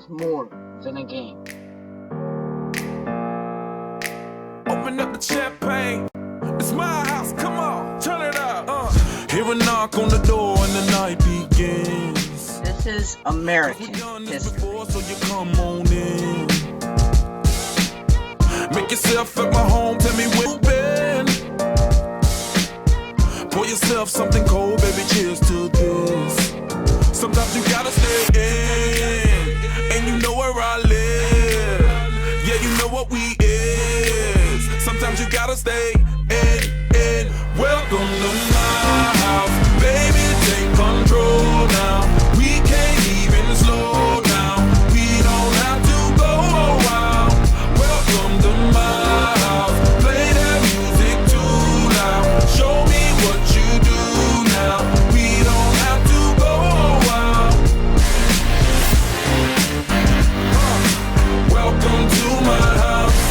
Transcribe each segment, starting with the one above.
is more than a game. Open up the champagne. It's my house, come on, turn it up. Hear a knock on the door and the night begins. This is American history. So you come on in. Make yourself at my home, tell me where you've been. Pour yourself something cold, baby, cheers to this. Sometimes you gotta stay in, and you know where I live. Yeah, you know what we is. Sometimes you gotta stay in. Welcome to my house, baby, take control now. We can't even slow down. We don't have to go a while. Welcome to my house, play that music too loud. Show me what you do now. We don't have to go a while. Welcome to my house.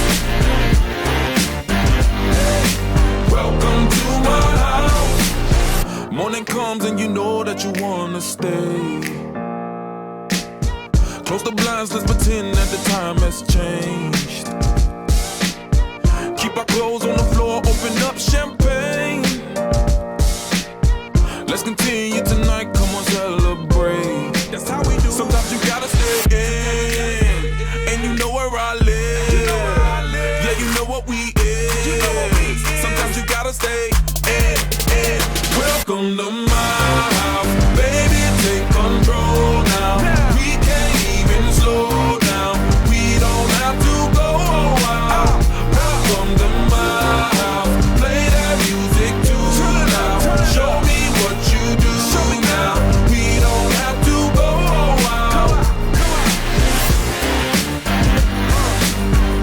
Welcome to my house. Morning comes and you know that you wanna stay. Close the blinds, let's pretend that the time has changed. Keep our clothes on the floor, open up champagne. Let's continue tonight, come on, celebrate. That's how we do. Sometimes you gotta stay in, and you know where I live. Yeah, you know what we is. Sometimes you gotta stay in. Welcome to my house, baby, take control now. We can't even slow down. We don't have to go a while. Welcome to my house, play that music too loud. Show me what you do now. We don't have to go a while.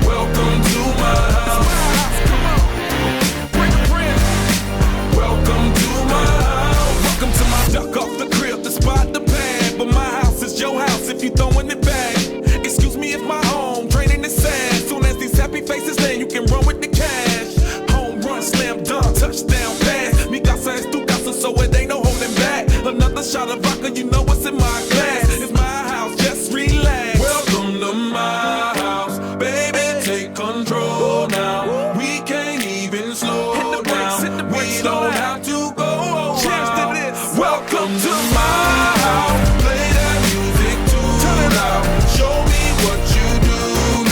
Welcome to my house. Bring a friend. Welcome to my house. Welcome to my duck off the crib, the spot, the pan. But my house is your house if you throwing it back. Excuse me if my home draining the sand. Soon as these happy faces land, you can run with the cash. Home run, slam dunk, touchdown pass. Mi casa es tu casa, so it ain't no holding back. Another shot of vodka, you know what's in my glass. It's my house, just relax. Welcome to my house, baby, take control now. We can't even slow down. We don't have to go a while. Welcome to my house, play that music too loud. Show me what you do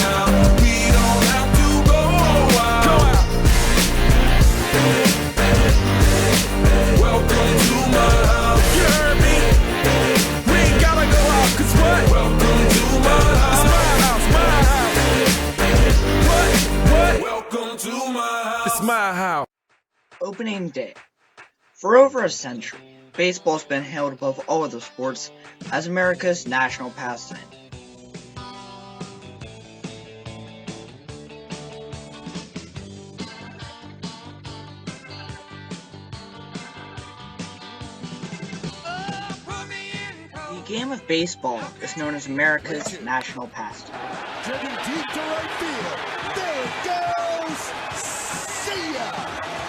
now. We don't have to go a while. Welcome to my house. You heard me? We ain't gotta go out, 'cause what? Welcome to my house. It's my house, What? Welcome to my house. It's my house. Opening day. For over a century, baseball's been held above all other sports as America's national pastime. The game of baseball is known as America's national pastime. Driven deep to right field. There it goes. See ya.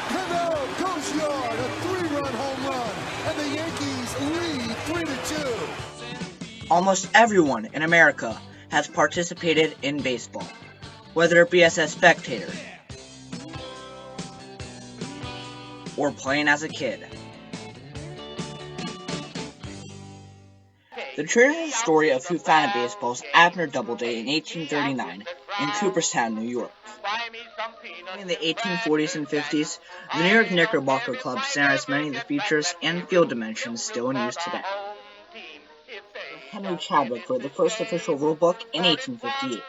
Cano goes yard. A 3-run home run. And the Yankees lead 3-2. Almost everyone in America has participated in baseball, whether it be as a spectator or playing as a kid. The traditional story of who founded baseball's Abner Doubleday in 1839 in Cooperstown, New York. In the 1840s and 50s, the New York Knickerbocker Club stands many of the features and field dimensions still in use today. Henry Chadwick wrote the first official rulebook in 1858.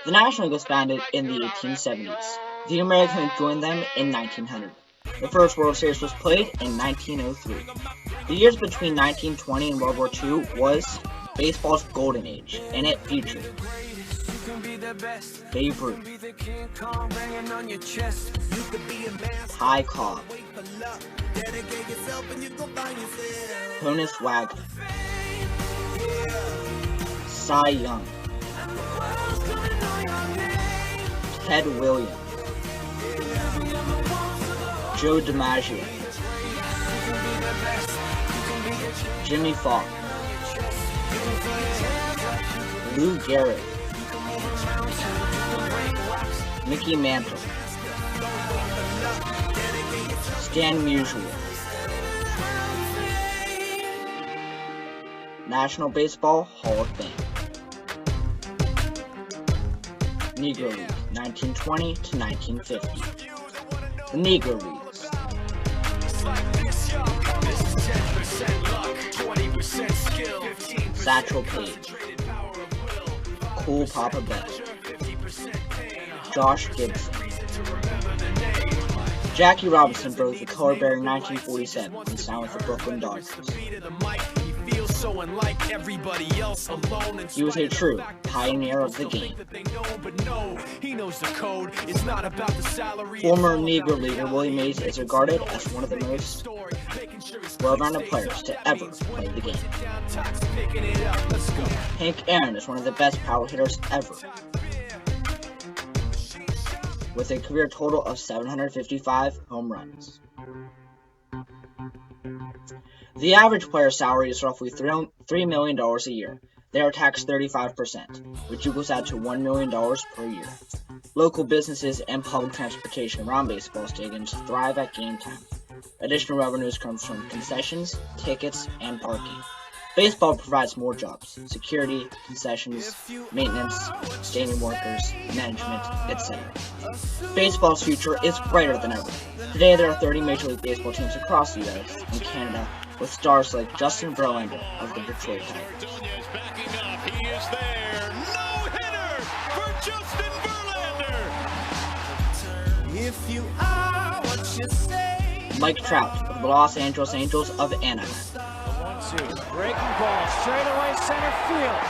The National League was founded in the 1870s. The American League joined them in 1900. The first World Series was played in 1903. The years between 1920 and World War II was baseball's golden age, and it featured Babe Ruth, Ty Cobb, Honus Wagner, Cy Young, Ted Williams, Joe DiMaggio, Jimmy Falk, Lou Gehrig, Mickey Mantle, Stan Musial, National Baseball Hall of Fame, Negro League, 1920 to 1950. The Negro Leagues. Satchel Paige, Cool Papa Bell, Josh Gibson, Jackie Robinson broke the color barrier in 1947 and signed with the Brooklyn Dodgers. He was a true pioneer of the game. Former Negro Leaguer Willie Mays is regarded as one of the most well-rounded players to ever play the game. Hank Aaron is one of the best power hitters ever, with a career total of 755 home runs. The average player's salary is roughly $3 million a year. They are taxed 35%, which equals out to $1 million per year. Local businesses and public transportation around baseball stadiums thrive at game time. Additional revenues come from concessions, tickets, and parking. Baseball provides more jobs: security, concessions, maintenance, stadium workers, management, etc. Baseball's future is brighter than ever. Today there are 30 Major League Baseball teams across the US and Canada, with stars like Justin Verlander of the Detroit Tigers. He is there. No-hitter for Justin Verlander. If you are what you say. Mike Trout of the Los Angeles Angels of Anaheim. Breaking ball, straightaway center field.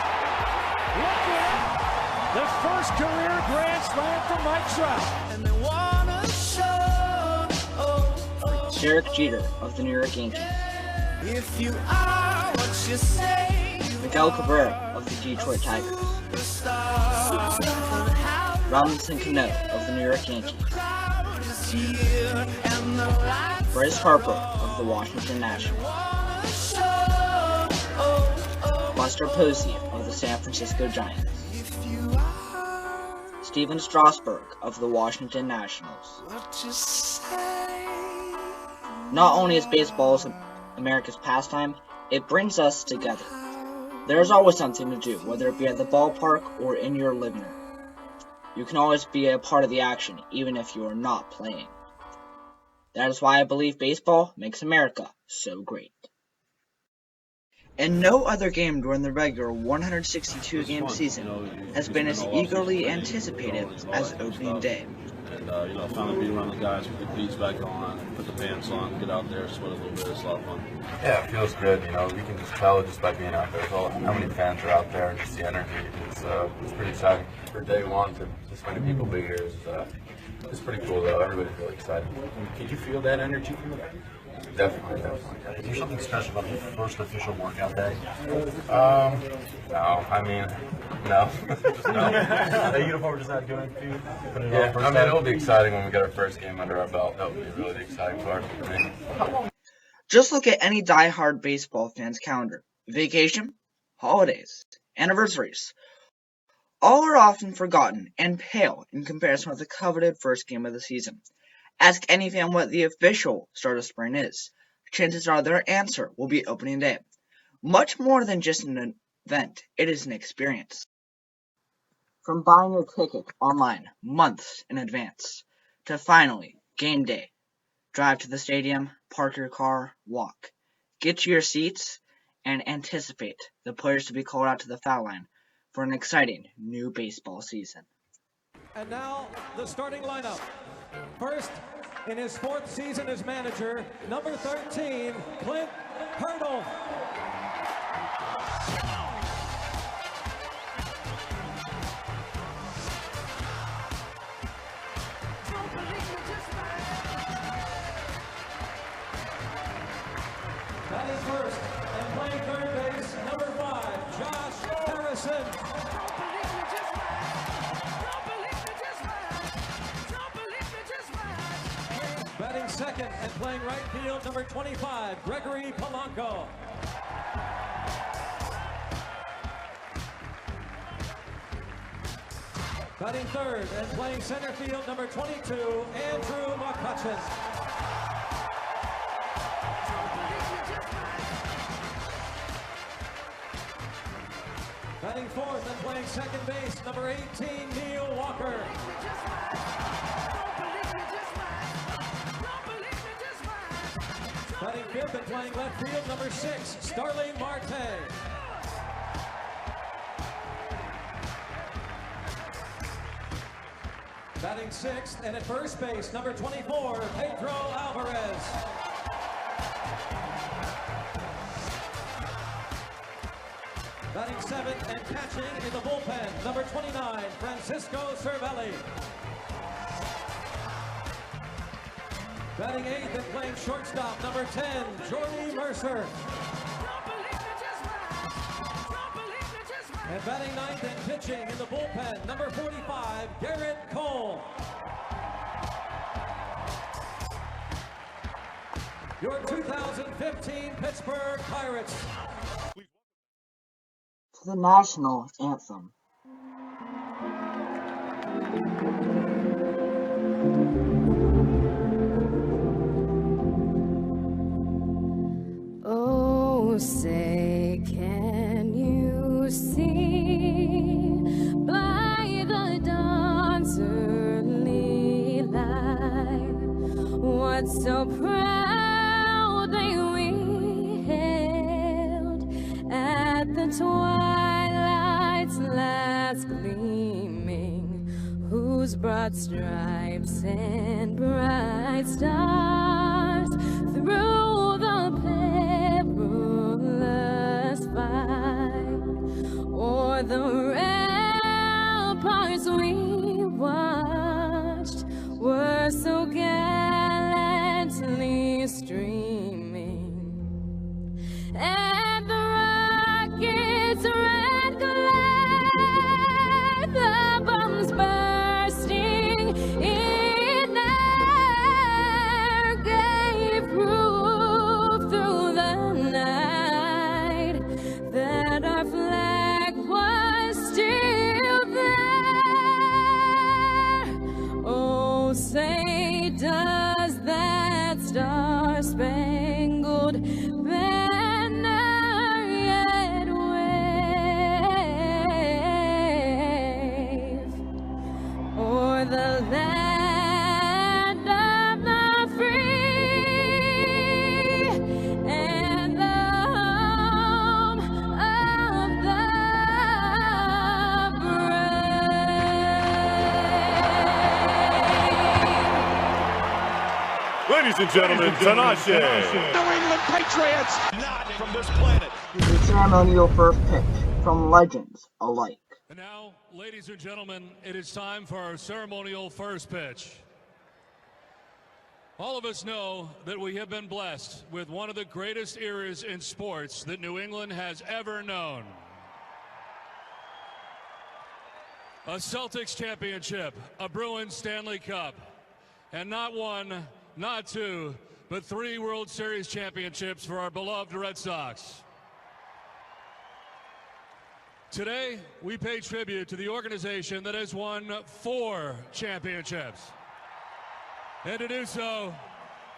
Look at the first career grand slam for Mike Trout. And they wanna show. Derek Jeter of the New York Yankees. If you are what you say. Miguel Cabrera of the Detroit Tigers. Robinson Cano of the New York Yankees. Bryce Harper of the Washington Nationals. Buster Posey of the San Francisco Giants. Steven Strasburg of the Washington Nationals. Not only is baseball America's pastime, it brings us together. There is always something to do, whether it be at the ballpark or in your living room. You can always be a part of the action, even if you are not playing. That is why I believe baseball makes America so great. And no other game during the regular 162-game season has been as eagerly anticipated as opening day. And, finally be around the guys, put the cleats back on, put the pants on, get out there, sweat a little bit. It's a lot of fun. Yeah, it feels good. You can just tell just by being out there. How many fans are out there, and just the energy. It's pretty exciting. For day one, to this many people be here is pretty cool, though. Everybody's really excited. Can you feel that energy from the guys? Definitely. Is there something special about the first official workout day? No. No. Just no. The uniform does not do anything to you? Put it on first it'll be exciting when we get our first game under our belt. That will be really the exciting part for me. Just look at any die-hard baseball fan's calendar. Vacation, holidays, anniversaries. All are often forgotten and pale in comparison with the coveted first game of the season. Ask any fan what the official start of spring is. Chances are their answer will be opening day. Much more than just an event, it is an experience. From buying your ticket online months in advance, to finally, game day. Drive to the stadium, park your car, walk. Get to your seats, and anticipate the players to be called out to the foul line for an exciting new baseball season. And now, the starting lineup. First, in his fourth season as manager, number 13, Clint Hurdle. Batting first and playing third base, number 5, Josh Harrison. Batting second and playing right field, number 25, Gregory Polanco. Batting third and playing center field, number 22, Andrew McCutcheon. Batting fourth and playing second base, number 18, Neil Walker. Batting fifth and playing left field, number 6, Starling Marte. Batting sixth and at first base, number 24, Pedro Alvarez. Batting seventh and catching in the bullpen, number 29, Francisco Cervelli. Batting eighth and playing shortstop, number 10, Jordy Mercer. And batting ninth and pitching in the bullpen, number 45, Garrett Cole. Your 2015 Pittsburgh Pirates. To the national anthem. Oh, say, can you see by the dawn's early light what so proudly we hailed at the twilight's last gleaming, whose broad stripes and bright stars through the perilous fight o'er the ramparts we watched were so gallantly streaming, and the rockets' red glare, the bombs bursting in air, gave proof through the night that our flag was still there. Oh, say, does that star-spangled banner yet wave o'er the land of the free and the home of the brave? Ladies and gentlemen, Tanache. New England Patriots, not from this planet. The ceremonial first pitch from legends alike. And now, ladies and gentlemen, it is time for our ceremonial first pitch. All of us know that we have been blessed with one of the greatest eras in sports that New England has ever known. A Celtics championship, a Bruins Stanley Cup, and not one, not two, but 3 World Series championships for our beloved Red Sox. Today, we pay tribute to the organization that has won 4 championships. And to do so,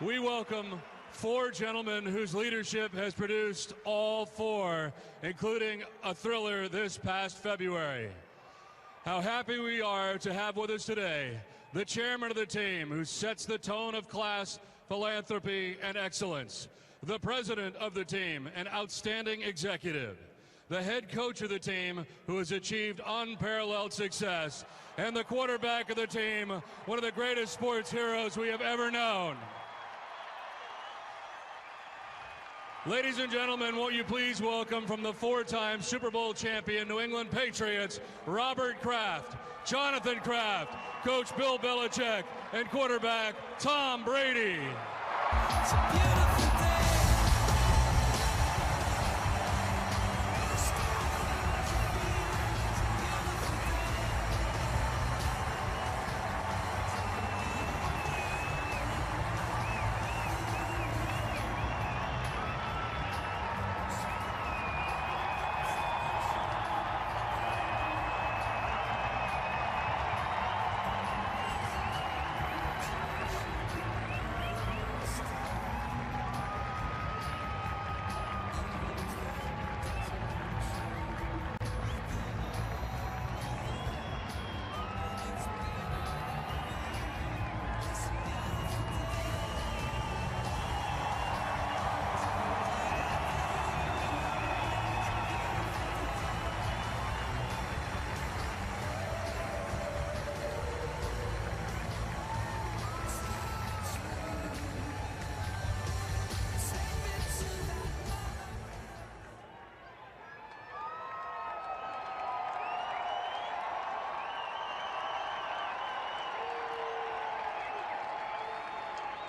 we welcome 4 gentlemen whose leadership has produced all 4, including a thriller this past February. How happy we are to have with us today the chairman of the team who sets the tone of class, philanthropy, and excellence, the president of the team, an outstanding executive, the head coach of the team who has achieved unparalleled success, and the quarterback of the team, one of the greatest sports heroes we have ever known. Ladies and gentlemen, won't you please welcome from the 4-time Super Bowl champion New England Patriots, Robert Kraft, Jonathan Kraft, Coach Bill Belichick, and quarterback Tom Brady.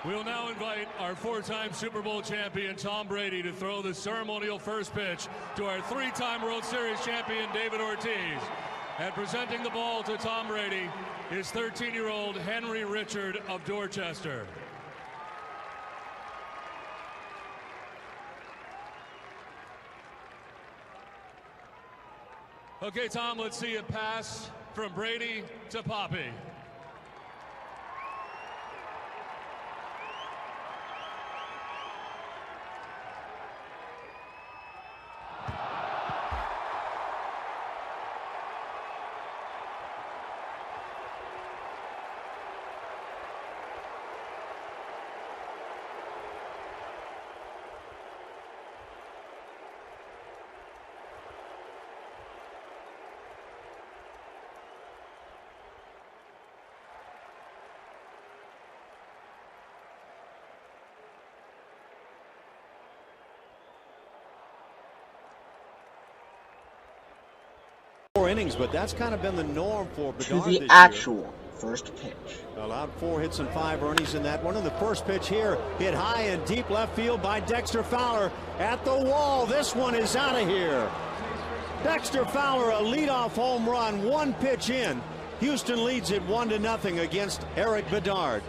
We will now invite our four-time Super Bowl champion Tom Brady to throw the ceremonial first pitch to our three-time World Series champion David Ortiz. And presenting the ball to Tom Brady is 13-year-old Henry Richard of Dorchester. Okay, Tom, let's see it pass from Brady to Poppy. Innings, but that's kind of been the norm for Bedard To the this actual year. first pitch. Allowed 4 hits and 5 earnings in that one. And the first pitch here hit high and deep left field by Dexter Fowler at the wall. This one is out of here. Dexter Fowler, a leadoff home run, 1 pitch in. Houston leads it 1-0 against Eric Bedard.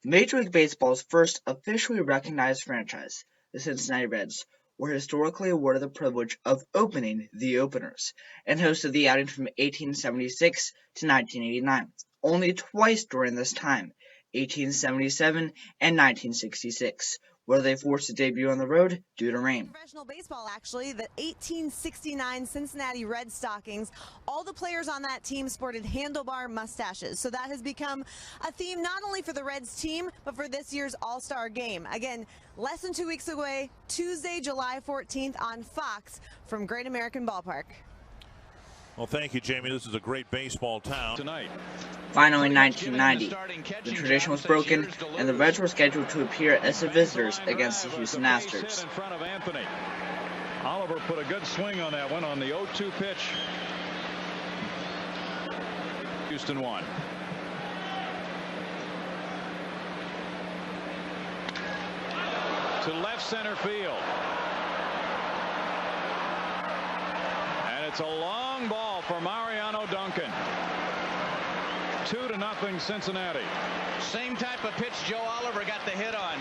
Major League Baseball's first officially recognized franchise, the Cincinnati Reds, were historically awarded the privilege of opening the openers and hosted the outing from 1876 to 1989, only twice during this time, 1877 and 1966, where they forced a debut on the road due to rain. Professional baseball, actually, the 1869 Cincinnati Red Stockings, all the players on that team sported handlebar mustaches. So that has become a theme not only for the Reds team, but for this year's All-Star game. Again, less than 2 weeks away, Tuesday, July 14th on Fox from Great American Ballpark. Well, thank you, Jamie. This is a great baseball town tonight. Finally, in 1990, the tradition was broken, and the Reds were scheduled to appear as the visitors against the Houston Astros. In front of Anthony. Oliver put a good swing on that one on the 0-2 pitch. Houston won. To left center field. And it's a long ball for Mariano Duncan. 2-0 Cincinnati. Same type of pitch Joe Oliver got the hit on.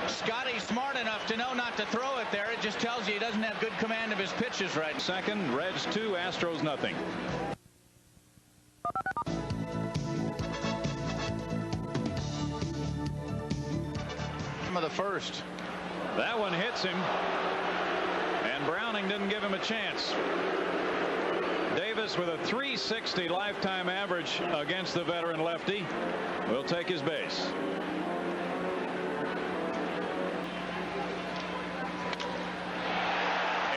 Scotty's smart enough to know not to throw it there. It just tells you he doesn't have good command of his pitches right. Second, Reds 2, Astros 0. Of the first. That one hits him. And Browning didn't give him a chance. Davis with a .360 lifetime average against the veteran lefty will take his base.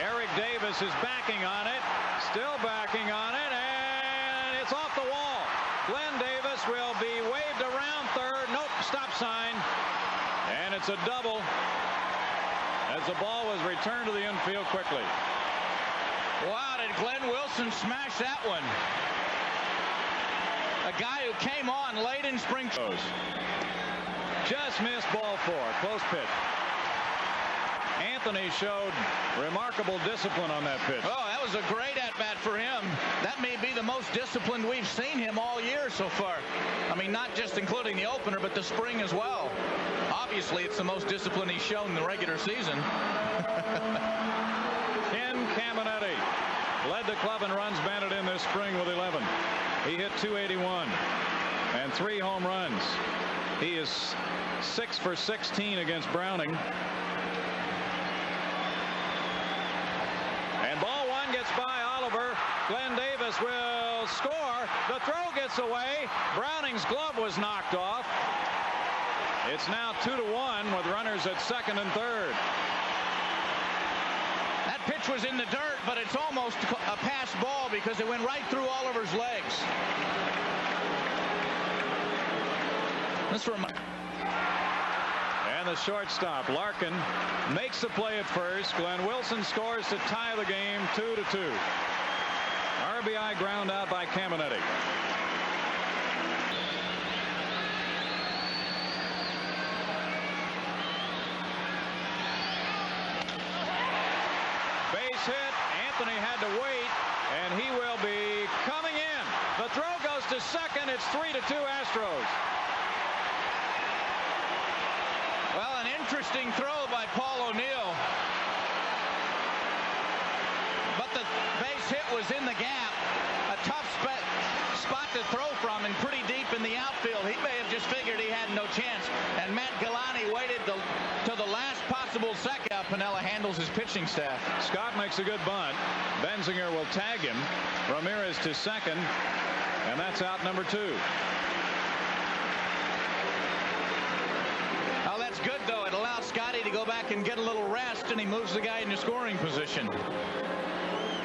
Eric Davis is backing on it, still backing on it, and it's off the wall. Glenn Davis will be waved around third. Nope, stop sign. And it's a double as the ball was returned to the infield quickly. Wow, did Glenn Wilson smash that one? A guy who came on late in spring. Just missed ball 4. Close pitch. Anthony showed remarkable discipline on that pitch. Oh, that was a great at-bat for him. That may be the most disciplined we've seen him all year so far. I mean, not just including the opener, but the spring as well. Obviously, it's the most discipline he's shown in the regular season. Ken Caminetti led the club in runs batted in this spring with 11. He hit .281 and 3 home runs. He is 6 for 16 against Browning. And ball 1 gets by Oliver. Glenn Davis will score. The throw gets away. Browning's glove was knocked off. It's now 2-1 with runners at second and third. That pitch was in the dirt, but it's almost a pass ball because it went right through Oliver's legs. And the shortstop, Larkin, makes the play at first. Glenn Wilson scores to tie the game 2-2. RBI ground out by Caminetti. base hit. Anthony had to wait, and he will be coming in. The throw goes to second. It's 3-2 Astros. Well, an interesting throw by Paul O'Neill. But the base hit was in the gap. A tough spot to throw from and pretty deep in the outfield. He may have just figured he had no chance. And Matt Galani waited to the last possible second. Piniella handles his pitching staff. Scott makes a good bunt. Benzinger will tag him. Ramirez to second. And that's out number 2. Oh, that's good, though. It allows Scotty to go back and get a little rest, and he moves the guy into scoring position.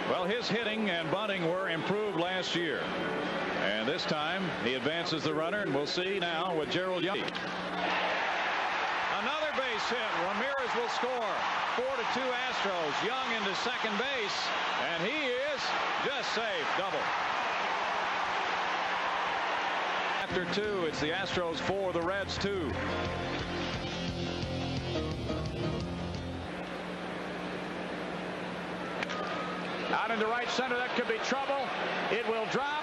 Well, his hitting and bunting were improved last year. And this time, he advances the runner, and we'll see now with Gerald Young. Another base hit. Ramirez will score. 4-2 Astros. Young into second base, and he is just safe. Double. After 2, it's the Astros 4, the Reds 2. Out into right center, that could be trouble. It will drop,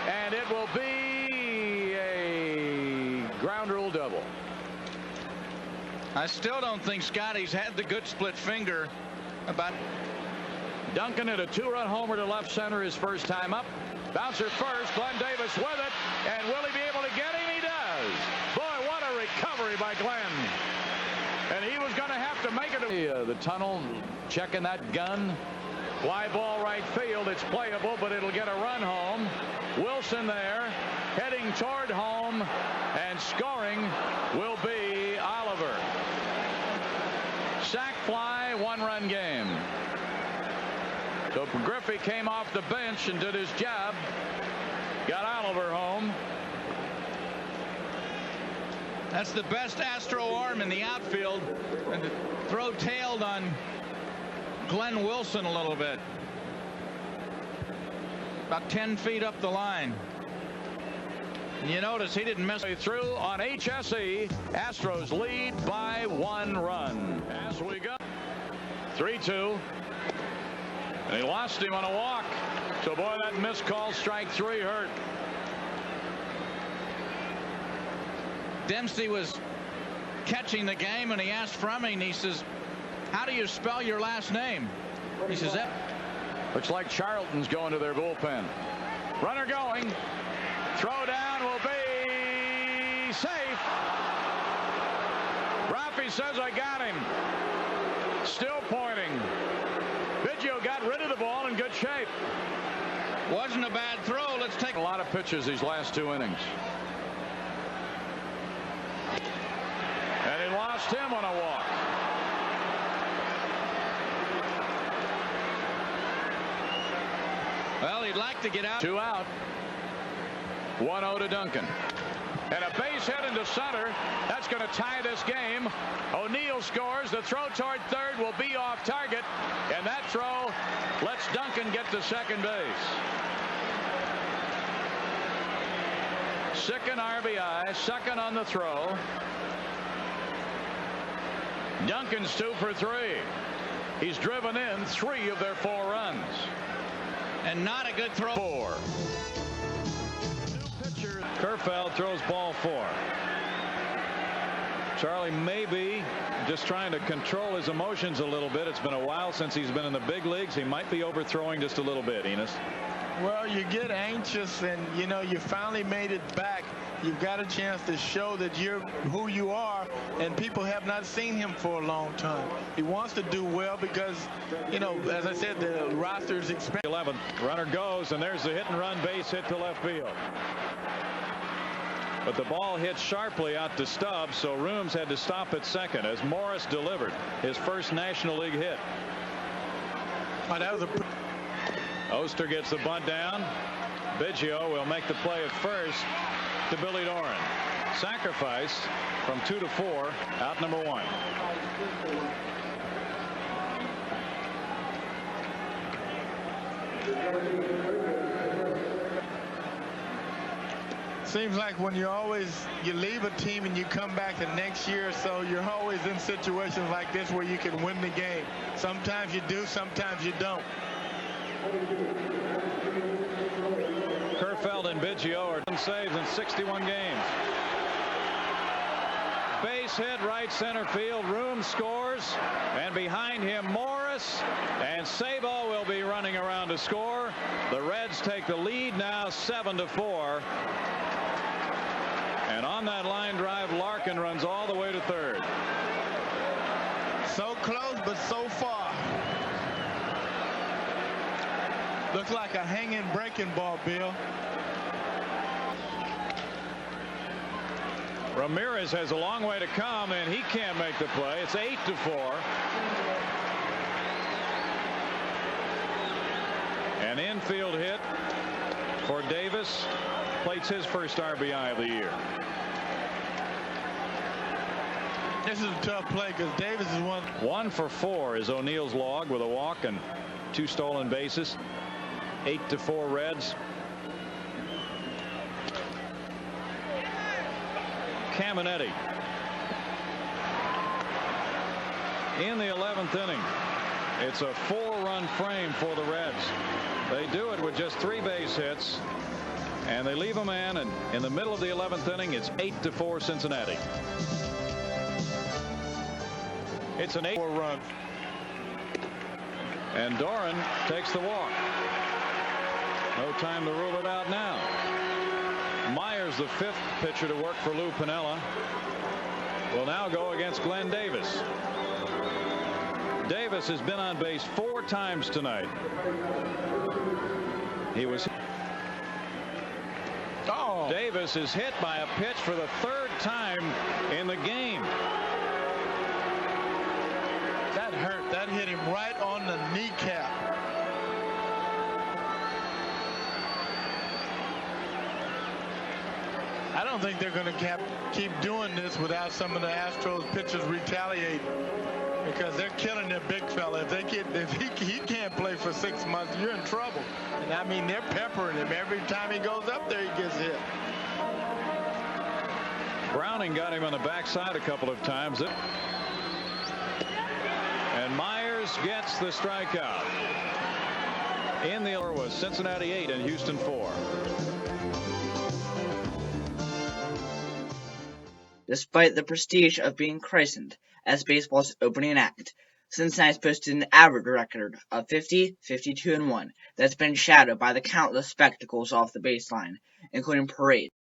and it will be a ground rule double. I still don't think Scotty's had the good split finger. About Duncan at a 2-run homer to left center his first time up. Bouncer first, Glenn Davis with it, and will he be able to get him? He does. Boy, what a recovery by Glenn. And he was going to have to make it. The tunnel, checking that gun. Fly ball right field. It's playable, but it'll get a run home. Wilson there, heading toward home, and scoring will be Oliver. Sac fly, 1-run game. So Griffey came off the bench and did his job. Got Oliver home. That's the best Astro arm in the outfield. And the throw tailed on Glenn Wilson a little bit. About 10 feet up the line. And you notice he didn't miss through on HSE. Astros lead by 1 run. As we go. 3-2. And he lost him on a walk. So, boy, that missed call, strike 3 hurt. Dempsey was catching the game, and he asked Frumming, he says, how do you spell your last name? He says, that. Looks like Charlton's going to their bullpen. Runner going. Throw down will be safe. Rafi says, I got him. Still pointing. Biggio got rid of the ball in good shape. Wasn't a bad throw. Let's take a lot of pitches these last 2 innings. And he lost him on a walk. Well, he'd like to get out. 2 out. 1-0 to Duncan. And a base hit into center. That's going to tie this game. O'Neill scores. The throw toward third will be off target. And that throw lets Duncan get to second base. Second RBI. Second on the throw. Duncan's 2 for 3. He's driven in 3 of their 4 runs. And not a good throw. 4. Kerfeld throws ball 4. Charlie may be just trying to control his emotions a little bit. It's been a while since he's been in the big leagues. He might be overthrowing just a little bit, Enos. Well, you get anxious, and you know you finally made it back. You've got a chance to show that you're who you are, and people have not seen him for a long time. He wants to do well because, you know, as I said, the roster is expanding. 11th runner goes, and there's the hit and run base hit to left field. But the ball hit sharply out to Stubbs, so Rooms had to stop at second as Morris delivered his first National League hit. Oh, that was a... Oster gets the bunt down. Biggio will make the play at first to Billy Doran. Sacrifice from 2 to 4, out number 1. Seems like when you leave a team and you come back the next year or so, you're always in situations like this where you can win the game. Sometimes you do, sometimes you don't. Kerfeld and Biggio are 10 saves in 61 games. Base hit right center field. Room scores, and behind him Morris, and Sabo will be running around to score. The Reds take the lead now 7-4. And on that line drive, Larkin runs all the way to third. So close, but so far. Looks like a hanging breaking ball, Bill. Ramirez has a long way to come, and he can't make the play. It's 8-4. An infield hit for Davis. Plates his first RBI of the year. This is a tough play because Davis is 1 for 4 is O'Neill's log with a walk and 2 stolen bases. 8-4 Reds. Caminetti in the 11th inning. It's a 4-run frame for the Reds. They do it with just 3 base hits, and they leave a man, and in the middle of the 11th inning, it's 8-4 Cincinnati. It's an 8-4 run, and Doran takes the walk. No time to rule it out now. Myers, the 5th pitcher to work for Lou Piniella, will now go against Glenn Davis. Davis has been on base 4 times tonight. He was. Oh. Davis is hit by a pitch for the 3rd time in the game. That hurt. That hit him right on the kneecap. I don't think they're going to keep doing this without some of the Astros pitchers retaliating, because they're killing their big fella. If he can't play for 6 months, you're in trouble. And I mean, they're peppering him every time he goes up there. He gets hit. Browning got him on the backside a couple of times. And Myers gets the strikeout. In the order was Cincinnati 8 and Houston 4. Despite the prestige of being christened as baseball's opening act, Cincinnati's posted an average record of 50, 52, and 1 that's been shadowed by the countless spectacles off the baseline, including parades.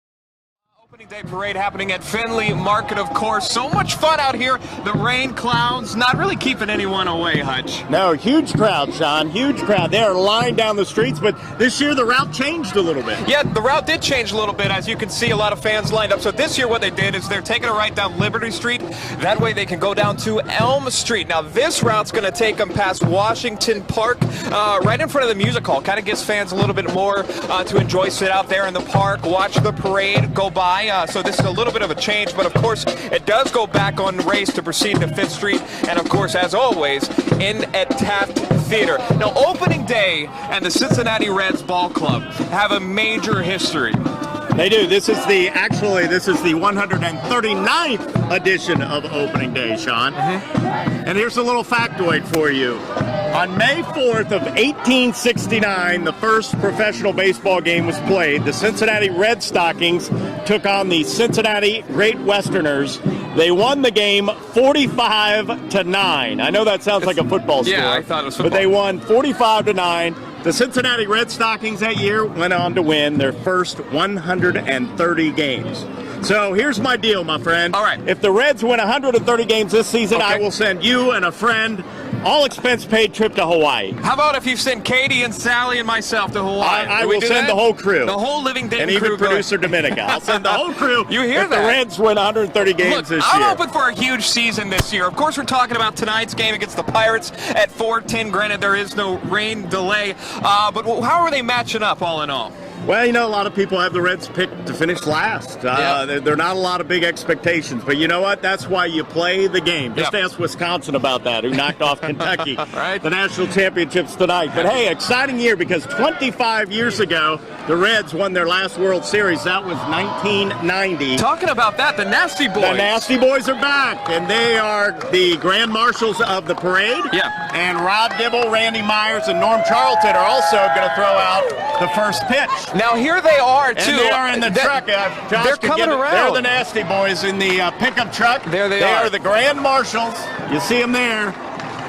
Opening day parade happening at Findlay Market, of course. So much fun out here. The rain clouds not really keeping anyone away, Hutch. No, huge crowd, Sean. Huge crowd. They are lined down the streets, but this year the route changed a little bit. Yeah, the route did change a little bit. As you can see, a lot of fans lined up. So this year what they did is they're taking a right down Liberty Street. That way they can go down to Elm Street. Now this route's going to take them past Washington Park, right in front of the music hall. Kind of gives fans a little bit more to enjoy, sit out there in the park, watch the parade go by. So this is a little bit of a change, but of course it does go back on race to proceed to 5th Street, and of course, as always, in at Taft Theater. Now, opening day and the Cincinnati Reds Ball Club have a major history. They do. This is the 139th edition of opening day, Sean. And here's a little factoid for you. On May 4th of 1869, the first professional baseball game was played. The Cincinnati Red Stockings took on the Cincinnati Great Westerners. They won the game 45-9. I know that sounds like a football score. Yeah, I thought it was football. But they won 45-9. The Cincinnati Red Stockings that year went on to win their first 130 games. So here's my deal, my friend. All right. If the Reds win 130 games this season, I will send you and a friend all expense paid trip to Hawaii. How about if you send Katie and Sally and myself to Hawaii? I will send the whole crew. The whole living Dayton and crew. And even producer Dominica. I'll send the whole crew. You hear if that? the Reds win 130 games this year. I'm hoping for a huge season this year. Of course, we're talking about tonight's game against the Pirates at 4:10. Granted, there is no rain delay. But how are they matching up all in all? Well, you know, a lot of people have the Reds picked to finish last. They're not a lot of big expectations, but you know what? That's why you play the game. Just ask Wisconsin about that, who knocked off Kentucky, the national championships tonight. But hey, exciting year because 25 years ago, the Reds won their last World Series. That was 1990. Talking about that, the Nasty Boys. The Nasty Boys are back, and they are the grand marshals of the parade. Yeah. And Rod Dibble, Randy Myers, and Norm Charlton are also going to throw out the first pitch. Now here they are, too. And they are in the truck. Josh, they're coming around. They're the Nasty Boys in the pickup truck. There they are. They are. are the grand marshals. You see them there.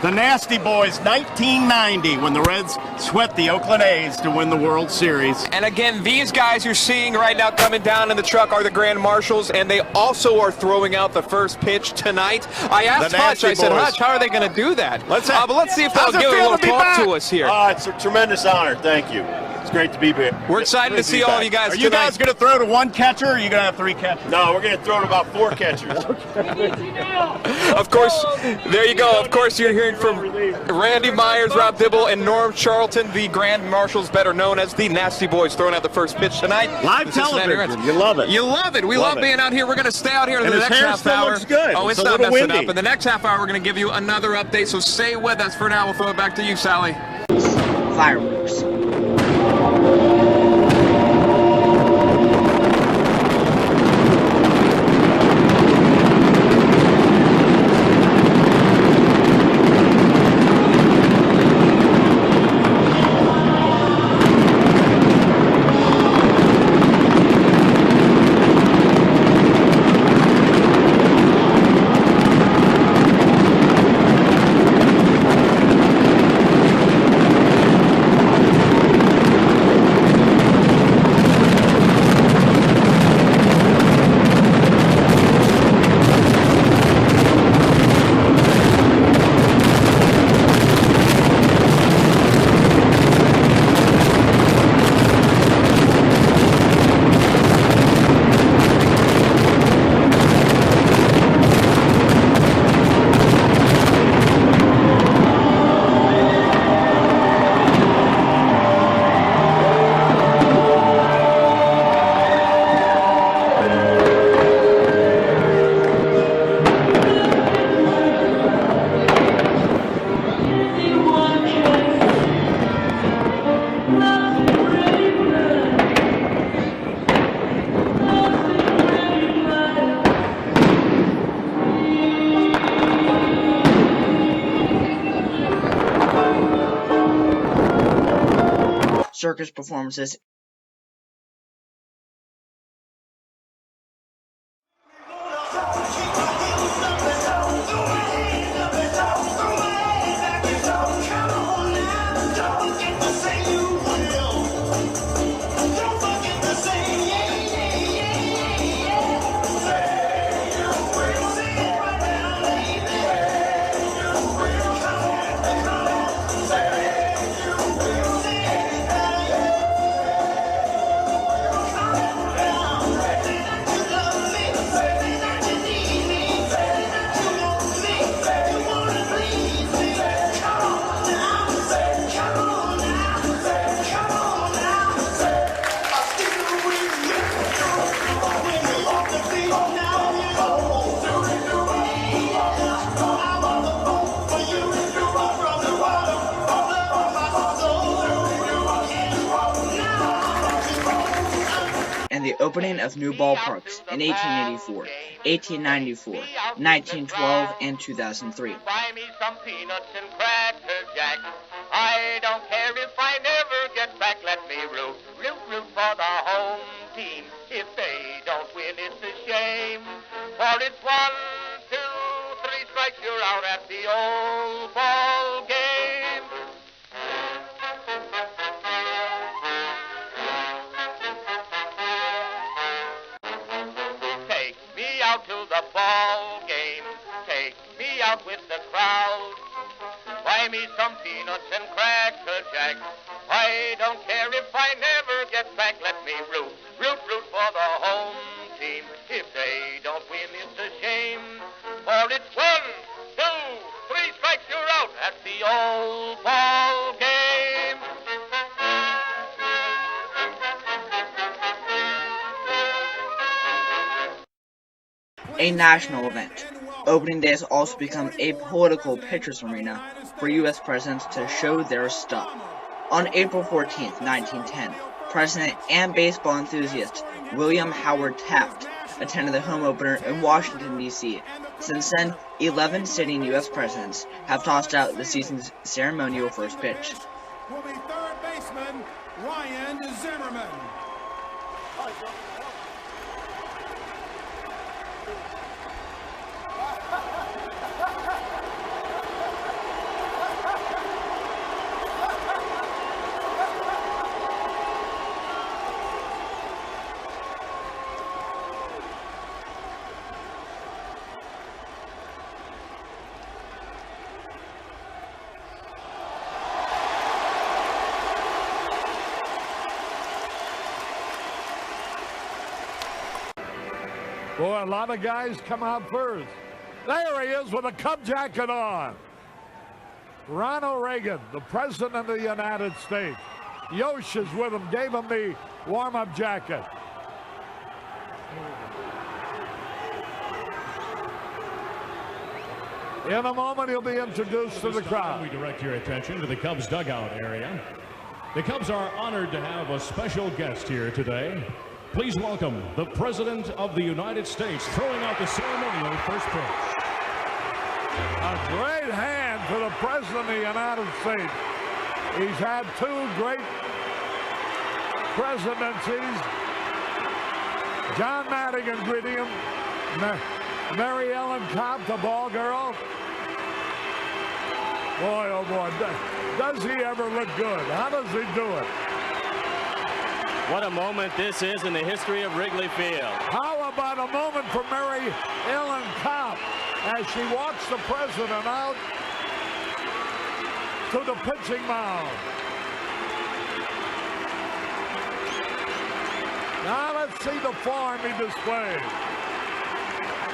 The Nasty Boys, 1990, when the Reds swept the Oakland A's to win the World Series. And again, these guys you're seeing right now coming down in the truck are the Grand Marshals, and they also are throwing out the first pitch tonight. I asked Hutch, I said, Hutch, how are they going to do that? But let's see if they'll give a little talk to us here. It's a tremendous honor. Thank you. It's great to be here. We're excited to see all of you guys tonight. Are you guys going to throw to one catcher, or are you going to have three catchers? No, we're going to throw to about four catchers. Of course, there you go. Of course, you're hearing from Randy Myers, Rob Dibble, and Norm Charlton, the Grand Marshals, better known as the Nasty Boys, throwing out the first pitch tonight. Live television. You love it. You love it. We love being out here. We're going to stay out here in the next half hour. Looks good. Oh, it's not messing up. In the next half hour, we're going to give you another update, so stay with us. For now, we'll throw it back to you, Sally. Fireworks. Circus performances. And the opening of new ballparks in 1884, 1894, 1912, and 2003. Buy me some peanuts and Cracker Jack. I don't care if I never get back. Let me root for the home team. If they don't win, it's a shame. For it's 1, 2, 3 strikes, you're out at the old ball game. Take me out to the ball game. Take me out with the crowd. Buy me some peanuts and Cracker Jack. I don't care if I never get back. Let me root for the home team. If they don't win, it's a shame. For it's 1, 2, 3 strikes, you're out at the old ball game. a national event. Opening day has also become a political pitcher's arena for U.S. presidents to show their stuff. On April 14, 1910, President and baseball enthusiast William Howard Taft attended the home opener in Washington, D.C. Since then, 11 sitting U.S. presidents have tossed out the season's ceremonial first pitch. Will be third baseman Ryan Zimmerman. Boy, a lot of guys come out first. There he is with a Cub jacket on. Ronald Reagan, the President of the United States. Yosh is with him, gave him the warm-up jacket. In a moment, he'll be introduced to the crowd. We direct your attention to the Cubs dugout area. The Cubs are honored to have a special guest here today. Please welcome the President of the United States throwing out the ceremonial first pitch. A great hand for the President of the United States. He's had two great presidencies. John Madigan greeting him. Mary Ellen Cobb, the ball girl. Boy, oh boy, does he ever look good? How does he do it? What a moment this is in the history of Wrigley Field. How about a moment for Mary Ellen Cobb as she walks the president out to the pitching mound. Now let's see the form he displays.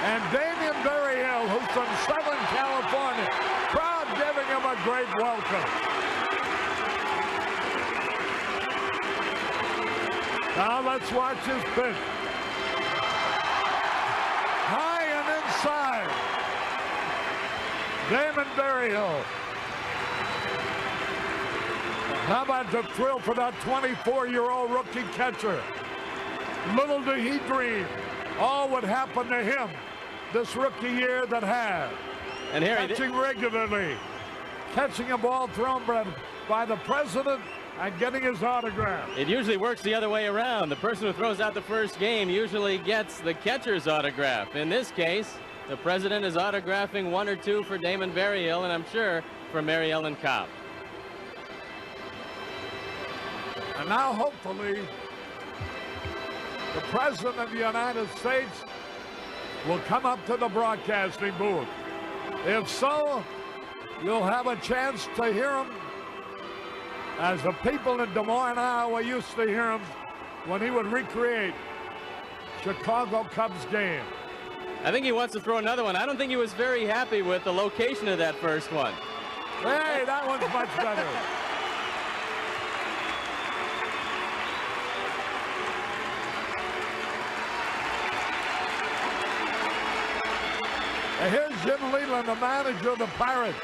And Damian Berryhill, who's from Southern California, crowd giving him a great welcome. Now let's watch his pitch. High and inside. Damon Berryhill. How about the thrill for that 24-year-old rookie catcher? Little did he dream all would happen to him this rookie year that had. And Harry, catching regularly, catching a ball thrown by the president and getting his autograph. It usually works the other way around. The person who throws out the first game usually gets the catcher's autograph. In this case, the president is autographing one or two for Damon Berryhill, and I'm sure for Mary Ellen Cobb. And now, hopefully, the President of the United States will come up to the broadcasting booth. If so, you'll have a chance to hear him as the people in Des Moines, Iowa used to hear him when he would recreate Chicago Cubs game. I think he wants to throw another one. I don't think he was very happy with the location of that first one. Hey, that one's much better. And here's Jim Leland, the manager of the Pirates.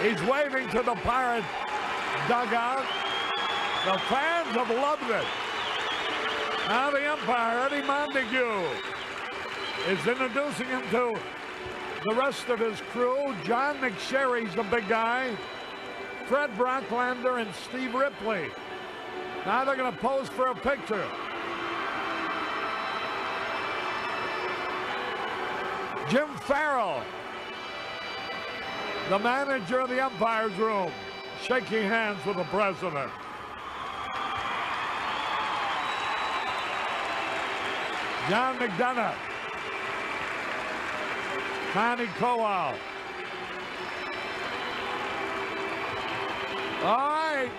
He's waving to the Pirate dugout. The fans have loved it. Now the umpire, Eddie Montague, is introducing him to the rest of his crew. John McSherry's the big guy. Fred Brocklander and Steve Ripley. Now they're going to pose for a picture. Jim Farrell, the manager of the umpire's room, shaking hands with the president. John McDonough, Connie Kowal. All right,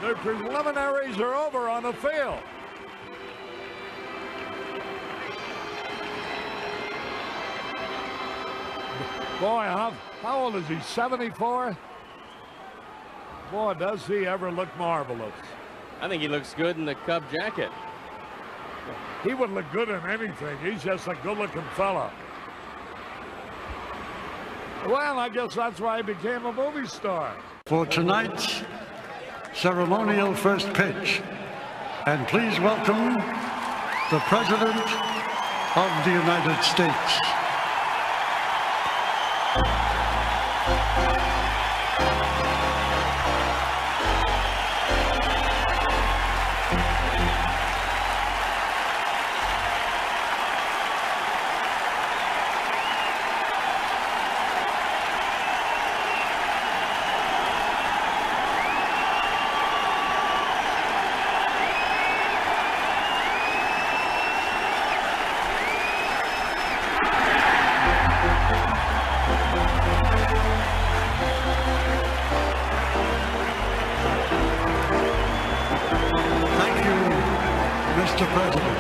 the preliminaries are over on the field. Boy, how old is he, 74? Boy, does he ever look marvelous. I think he looks good in the Cub jacket. He would look good in anything. He's just a good-looking fella. Well, I guess that's why he became a movie star. For tonight's ceremonial first pitch. And please welcome the President of the United States. Mr. President.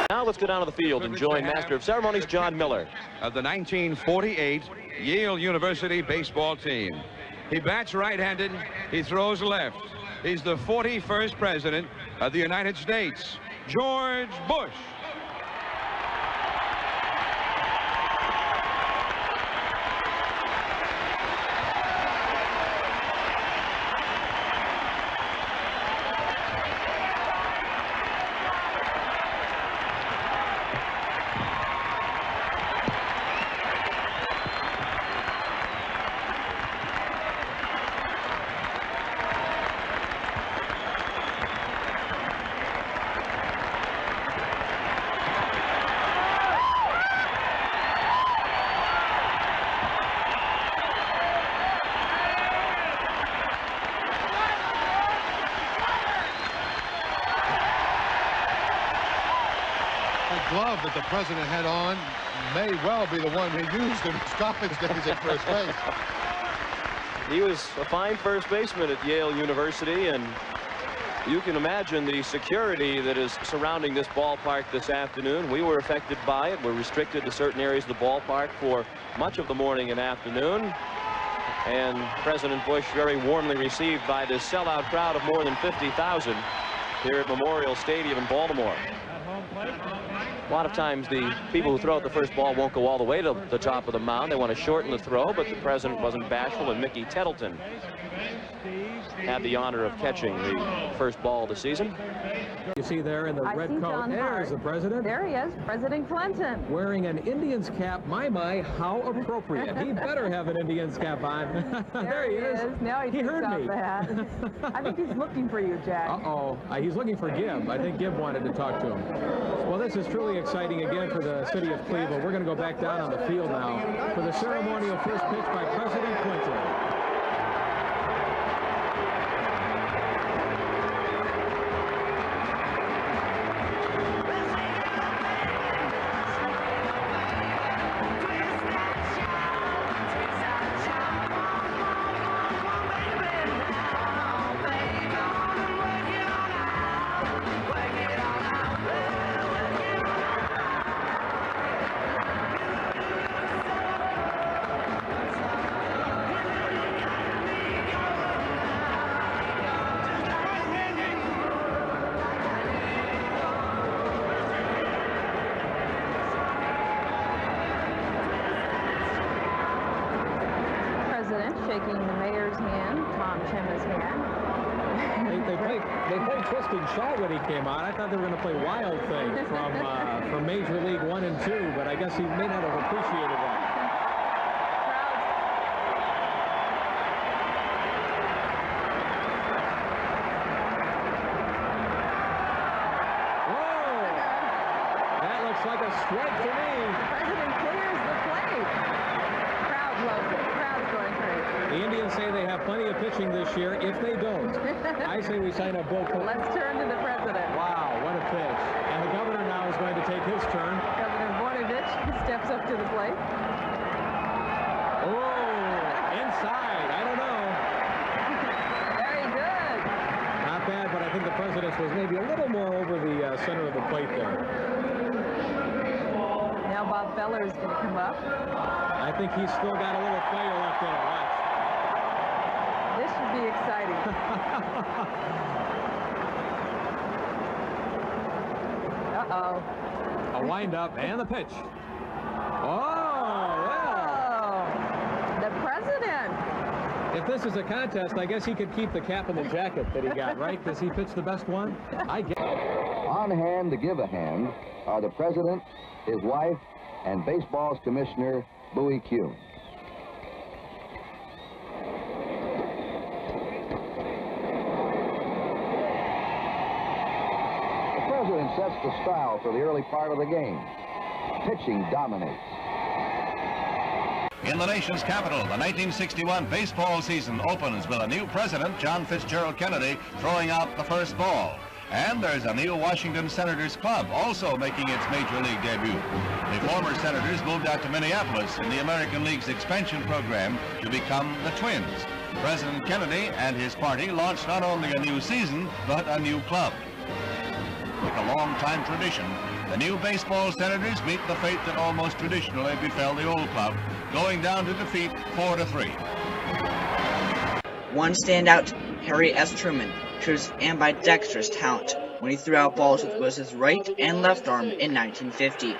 Now let's go down to the field and join Master of Ceremonies John Miller. Of the 1948 Yale University baseball team. He bats right-handed, he throws left. He's the 41st President of the United States, George Bush. Glove that the president had on may well be the one he used in his college days at first base. He was a fine first baseman at Yale University, and you can imagine the security that is surrounding this ballpark this afternoon. We were affected by it. We're restricted to certain areas of the ballpark for much of the morning and afternoon. And President Bush very warmly received by this sellout crowd of more than 50,000 here at Memorial Stadium in Baltimore. A lot of times the people who throw out the first ball won't go all the way to the top of the mound. They want to shorten the throw, but the president wasn't bashful, and Mickey Tettleton had the honor of catching the first ball of the season. You see there in the red coat, there's the president. There he is, President Clinton. Wearing an Indians cap. My, how appropriate. He better have an Indians cap on. There he is. Now he heard off me. The hat. I think he's looking for you, Jack. Uh-oh. He's looking for Gib. I think Gib wanted to talk to him. Well, this is truly exciting again for the city of Cleveland. We're going to go back down on the field now for the ceremonial first pitch by President Clinton. Shaking the mayor's hand, Tom Chimma's hand. They played Twisted Shot when he came on. I thought they were going to play Wild Thing from Major League 1 and 2, but I guess he may not have appreciated that. Whoa! That looks like a strike to me. The president clears the plate. Crowd loves it. Crowd's going crazy. The Indians say they have plenty of pitching this year. If they don't, I say we sign a boat. Let's turn to the president. Wow, what a pitch. And the governor now is going to take his turn. Governor Vornovich steps up to the plate. Oh, inside. I don't know. Very good. Not bad, but I think the President's was maybe a little more over the center of the plate there. Now Bob Feller is going to come up. I think he's still got a little fire left in it. Watch. This should be exciting. Uh-oh. A windup and the pitch. Oh, well. The President. If this is a contest, I guess he could keep the cap and the jacket that he got, right? Because he pitched the best one? I guess. On hand to give a hand are the President, his wife, and baseball's commissioner, Bowie Kuhn. The President sets the style for the early part of the game. Pitching dominates. In the nation's capital, the 1961 baseball season opens with a new president, John Fitzgerald Kennedy, throwing out the first ball. And there's a new Washington Senators club also making its major league debut. The former Senators moved out to Minneapolis in the American League's expansion program to become the Twins. President Kennedy and his party launched not only a new season, but a new club. Like a long-time tradition, the new baseball Senators meet the fate that almost traditionally befell the old club, going down to defeat 4-3. One standout, Harry S. Truman, showed his ambidextrous talent when he threw out balls with both his right and left arm in 1950.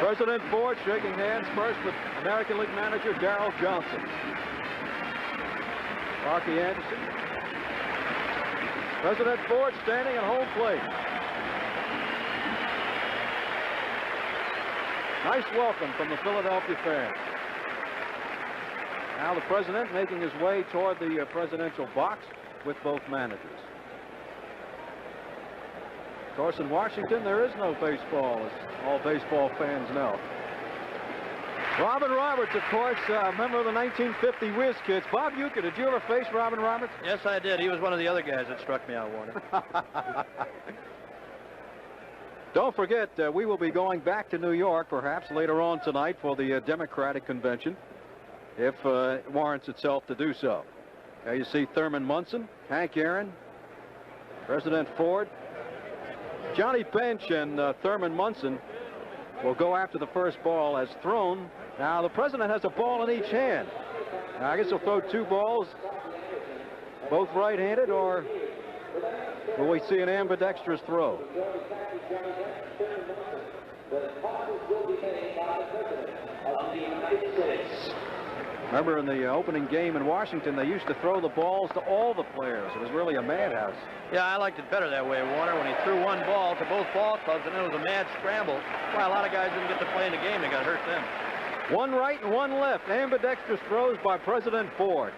President Ford shaking hands first with American League manager Darrell Johnson. Rocky Anderson. President Ford standing at home plate. Nice welcome from the Philadelphia fans. Now the President making his way toward the presidential box with both managers. Of course, in Washington, there is no baseball, as all baseball fans know. Robin Roberts, of course, member of the 1950 Whiz Kids. Bob Uecker, did you ever face Robin Roberts? Yes, I did. He was one of the other guys that struck me out, Warner. Don't forget, we will be going back to New York, perhaps later on tonight, for the Democratic Convention, if it warrants itself to do so. You see Thurman Munson, Hank Aaron, President Ford. Johnny Bench and Thurman Munson will go after the first ball as thrown. Now the President has a ball in each hand. Now, I guess he'll throw two balls, both right-handed, or will we see an ambidextrous throw? Remember in the opening game in Washington, they used to throw the balls to all the players. It was really a madhouse. Yeah, I liked it better that way, Warner, when he threw one ball to both ball clubs, and it was a mad scramble. Why, a lot of guys didn't get to play in the game. They got hurt then. One right and one left. Ambidextrous throws by President Ford.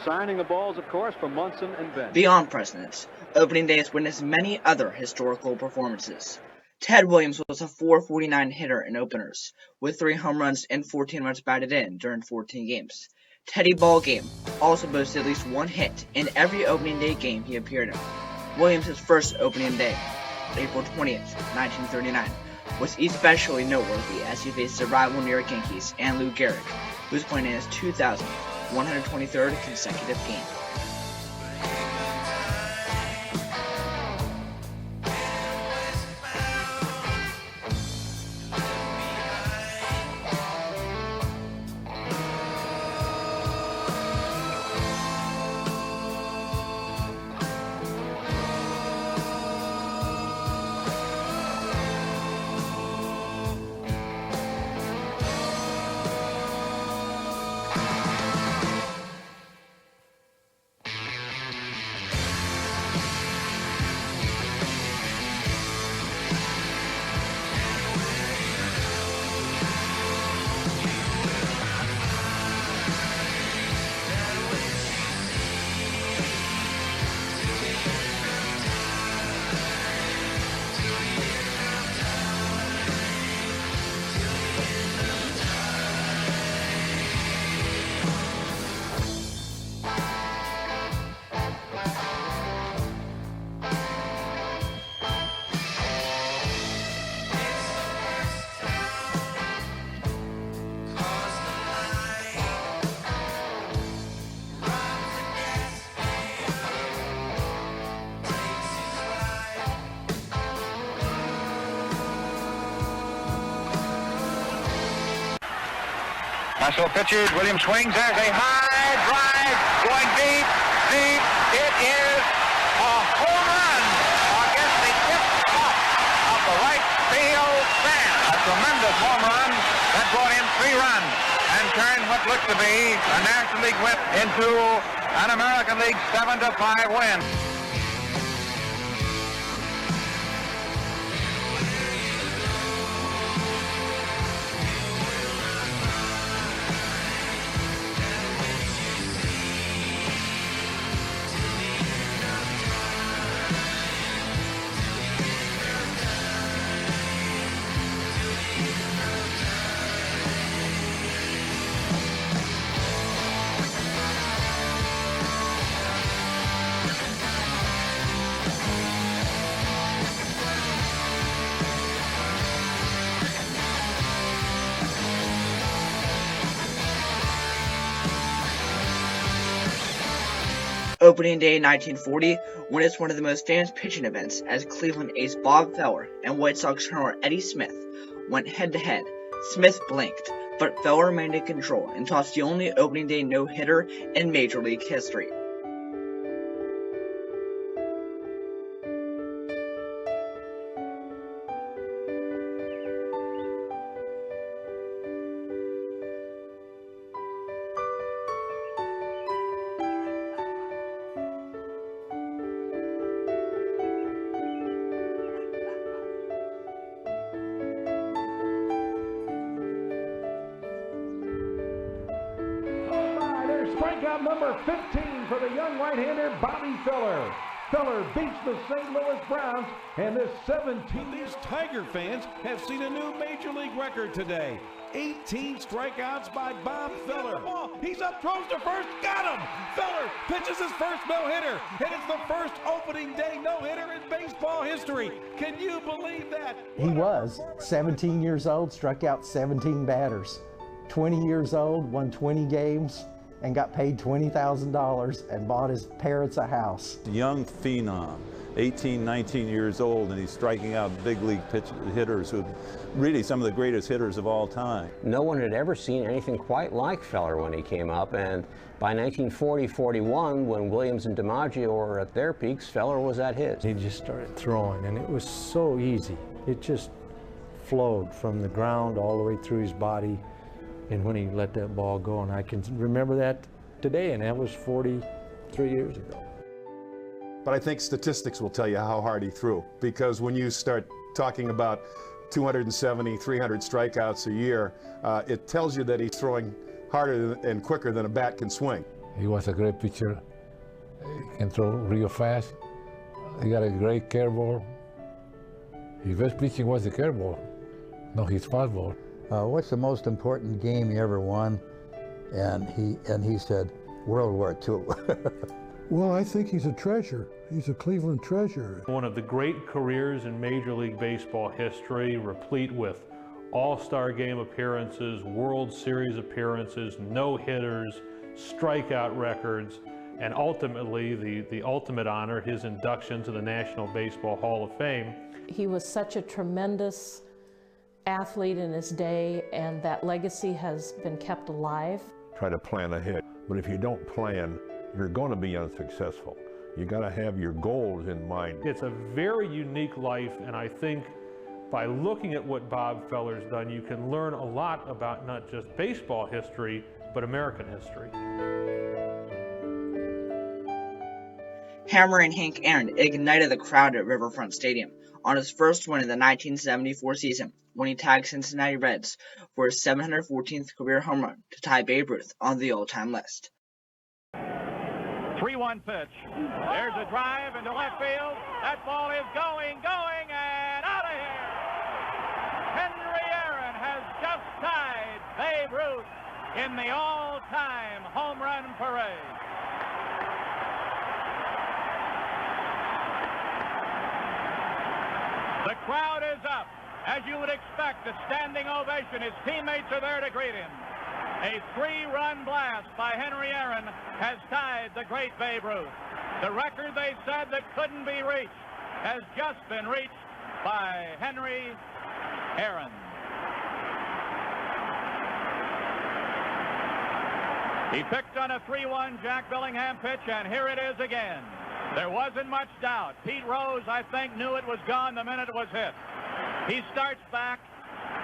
Signing the balls, of course, for Munson and Bench. Beyond presidents, opening day has witnessed many other historical performances. Ted Williams was a .449 hitter in openers, with 3 home runs and 14 runs batted in during 14 games. Teddy Ballgame also boasted at least one hit in every opening day game he appeared in. Williams' first opening day, April 20th, 1939, was especially noteworthy as he faced the rival New York Yankees and Lou Gehrig, who was playing in his 2,123rd consecutive game. Russell pitches. Williams swings. There's a high drive going deep, deep. It is a home run against the tip top of the right field stand. A tremendous home run that brought in 3 runs and turned what looked to be a National League win into an American League 7-5 win. Opening Day 1940 witnessed one of the most famous pitching events as Cleveland ace Bob Feller and White Sox hurler Eddie Smith went head-to-head. Smith blinked, but Feller remained in control and tossed the only opening day no-hitter in Major League history. Strikeout number 15 for the young right-hander Bobby Feller. Feller beats the St. Louis Browns, and this 17. These Tiger fans have seen a new Major League record today. 18 strikeouts by Bob Feller. He's up, throws to first, got him! Feller pitches his first no-hitter, and it's the first opening day no-hitter in baseball history. Can you believe that? He was 17 years old, struck out 17 batters. 20 years old, won 20 games, and got paid $20,000 and bought his parents a house. Young phenom, 18, 19 years old, and he's striking out big league hitters who really some of the greatest hitters of all time. No one had ever seen anything quite like Feller when he came up, and by 1940-41, when Williams and DiMaggio were at their peaks, Feller was at his. He just started throwing, and it was so easy. It just flowed from the ground all the way through his body. And when he let that ball go, and I can remember that today, and that was 43 years ago. But I think statistics will tell you how hard he threw, because when you start talking about 270, 300 strikeouts a year, it tells you that he's throwing harder and quicker than a bat can swing. He was a great pitcher. He can throw real fast. He got a great curveball. His best pitching was the curveball, not his fastball. What's the most important game you ever won? And he said, World War II. Well, I think he's a treasure. He's a Cleveland treasure. One of the great careers in Major League Baseball history, replete with All-Star Game appearances, World Series appearances, no-hitters, strikeout records, and ultimately the ultimate honor, his induction to the National Baseball Hall of Fame. He was such a tremendous athlete in his day, and that legacy has been kept alive. Try to plan ahead, but if you don't plan, you're going to be unsuccessful. You got to have your goals in mind. It's a very unique life, and I think by looking at what Bob Feller's done, you can learn a lot about not just baseball history, but American history. Hammer and Hank Aaron ignited the crowd at Riverfront Stadium on his first win in the 1974 season, when he tagged Cincinnati Reds for his 714th career home run to tie Babe Ruth on the all-time list. 3-1 pitch. There's a drive into left field. That ball is going, and out of here. Henry Aaron has just tied Babe Ruth in the all-time home run parade. The crowd is up. As you would expect, a standing ovation. His teammates are there to greet him. A 3-run blast by Henry Aaron has tied the great Babe Ruth. The record they said that couldn't be reached has just been reached by Henry Aaron. He picked on a 3-1 Jack Billingham pitch, and here it is again. There wasn't much doubt. Pete Rose, I think, knew it was gone the minute it was hit. He starts back,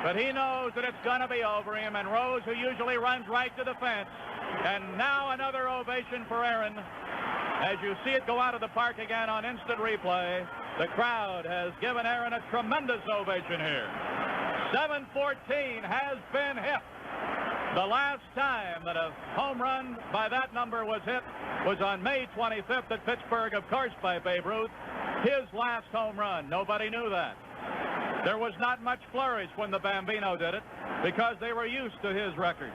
but he knows that it's going to be over him, and Rose, who usually runs right to the fence. And now another ovation for Aaron. As you see it go out of the park again on instant replay, the crowd has given Aaron a tremendous ovation here. 714 has been hit. The last time that a home run by that number was hit was on May 25th at Pittsburgh, of course, by Babe Ruth. His last home run. Nobody knew that. There was not much flourish when the Bambino did it because they were used to his records.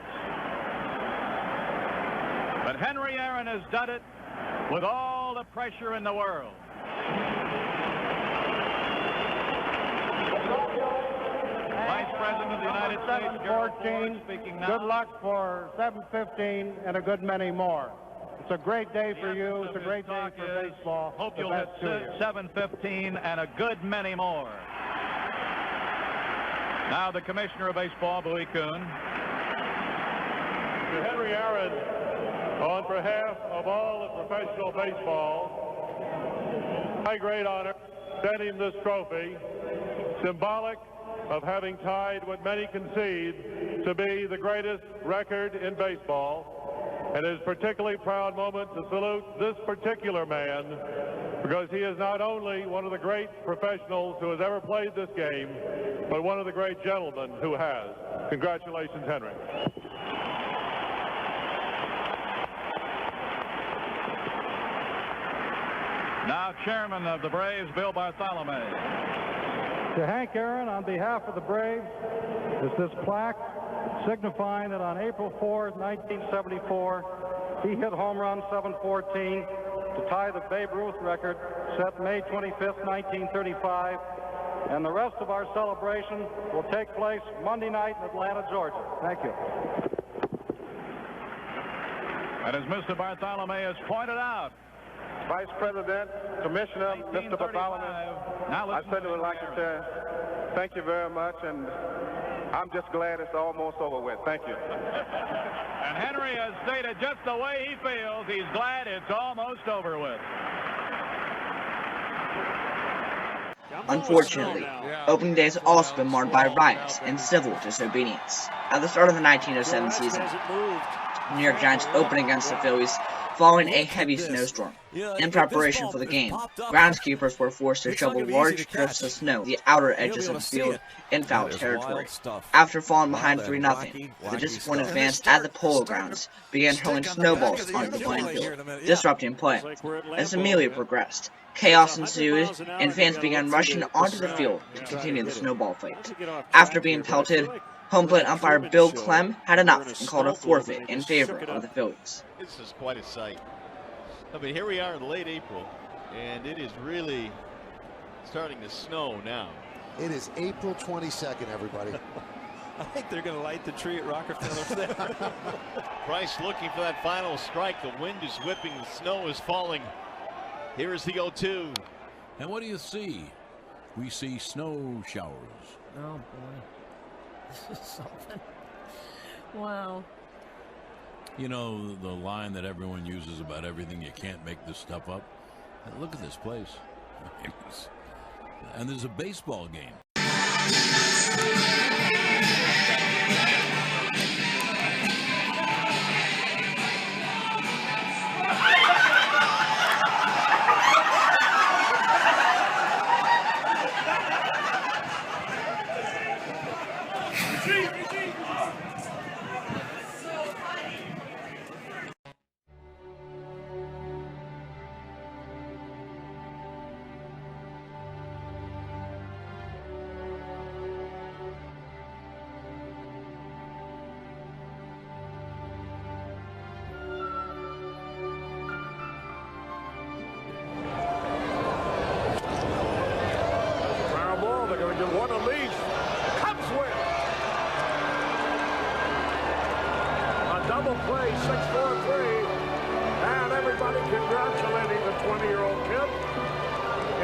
But Henry Aaron has done it with all the pressure in the world. Vice President of the United States, 714, speaking now. good luck for 715 and a good many more. It's a great day for you. It's a great day for baseball. Hope you'll hit 715 and a good many more. Now the Commissioner of Baseball, Bowie Kuhn. To Henry Aaron, on behalf of all of professional baseball, my great honor, send him this trophy, symbolic of having tied what many concede to be the greatest record in baseball. And it is a particularly proud moment to salute this particular man because he is not only one of the great professionals who has ever played this game, but one of the great gentlemen who has. Congratulations, Henry. Now, Chairman of the Braves, Bill Bartholomew. To Hank Aaron, on behalf of the Braves, is this plaque signifying that on April 4th, 1974, he hit home run 714 to tie the Babe Ruth record set May 25th, 1935. And the rest of our celebration will take place Monday night in Atlanta, Georgia. Thank you. And as Mr. Bartholomew has pointed out, Vice President, Commissioner, Mr. Bartholomew, I certainly would like to say thank you very much, and I'm just glad it's almost over with. Thank you. And Henry has stated just the way he feels. He's glad it's almost over with. Unfortunately, opening day has also been marred by riots and civil disobedience. At the start of the 1907 season, the New York Giants opened against the Phillies following a heavy snowstorm. In preparation for the game, groundskeepers were forced to shovel large drifts of snow the outer edges of the field in foul territory. After falling behind 3-0, the disappointed fans at the Polo Grounds began hurling snowballs onto the playing field, disrupting play. As immediately progressed, chaos ensued, and fans began rushing onto the field to continue the snowball fight. After being pelted, home plate umpire Bill Clem had enough and called a forfeit in favor of the Phillies. This is quite a sight. I mean, here we are in late April, and it is really starting to snow now. It is April 22nd, everybody. I think they're going to light the tree at Rockefeller there. Price looking for that final strike. The wind is whipping. The snow is falling. Here is the 0-2. And what do you see? We see snow showers. Oh, boy. This is something. Wow. You know, the line that everyone uses about everything, you can't make this stuff up. And look at this place. And there's a baseball game. One of these comes with a double play, 6-4-3, and everybody congratulating the 20-year-old kid.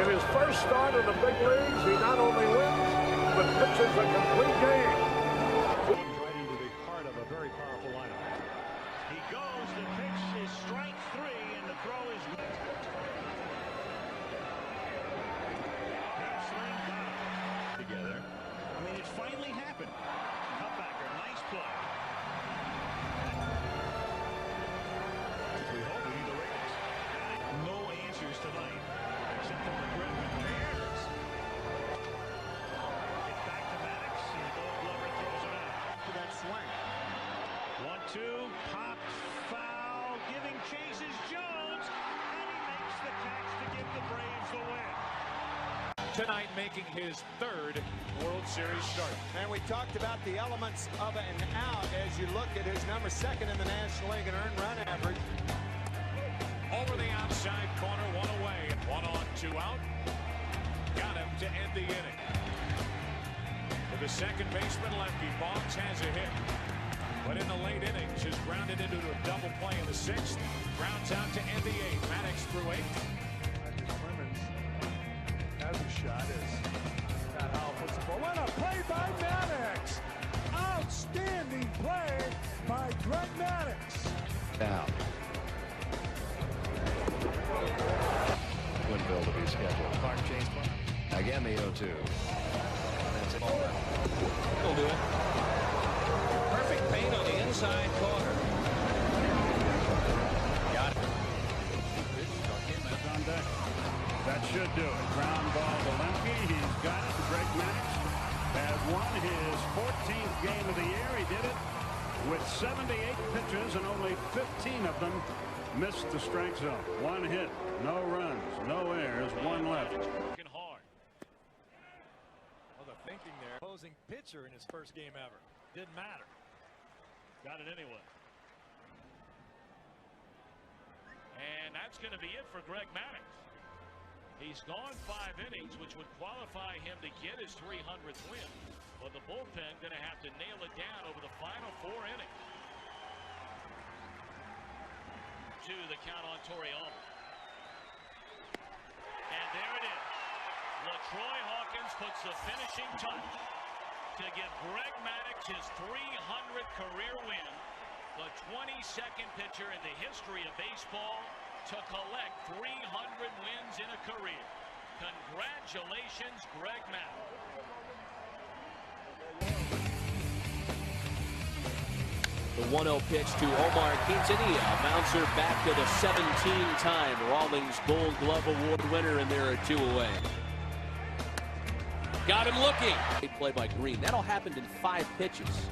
In his first start in the big leagues, he not only wins, but pitches a complete game. Right into the heart of a very powerful lineup. He goes pitches tonight, except for McGriff. Bears. It's back to Maddox, and the Gold Glover throws him out. To that swing. 1-2, pop, foul, giving chases Jones, and he makes the catch to give the Braves the win. Tonight making his third World Series start. And we talked about the elements of an out as you look at his number second in the National League in earned run average. Over the outside corner, one away. 1 on, 2 out. Got him to end the inning. For the second baseman lefty, Boggs has a hit. But in the late innings, is grounded into a double play in the 6th. Grounds out to end the 8th. Maddox through 8. Clemens has a shot as Matt Howell puts the ball. What a play by Maddox! Outstanding play by Greg Maddox. Down. Woodville to be scheduled. Clark chase ball. Again the 0-2. That's it. He'll do it. Perfect paint on the inside corner. Got it. That's on deck. That should do it. Ground ball to Lemke. He's got it. Greg Maddox has won his 14th game of the year. He did it with 78 pitches and only 15 of them missed the strike zone. 1 hit, no runs, no errors, 1 left. Working hard. Well, the thinking there. Opposing pitcher in his first game ever. Didn't matter. Got it anyway. And that's going to be it for Greg Maddox. He's gone 5 innings, which would qualify him to get his 300th win. But the bullpen going to have to nail it down over the final 4 innings. To the count on Torrealba. And there it is. LaTroy Hawkins puts the finishing touch to give Greg Maddox his 300th career win. The 22nd pitcher in the history of baseball to collect 300 wins in a career. Congratulations, Greg Maddox. The 1-0 pitch to Omar Quintanilla. Bouncer back to the 17-time Rawlings Gold Glove Award winner, and there are 2 away. Got him looking. Great play by Green. That all happened in 5 pitches.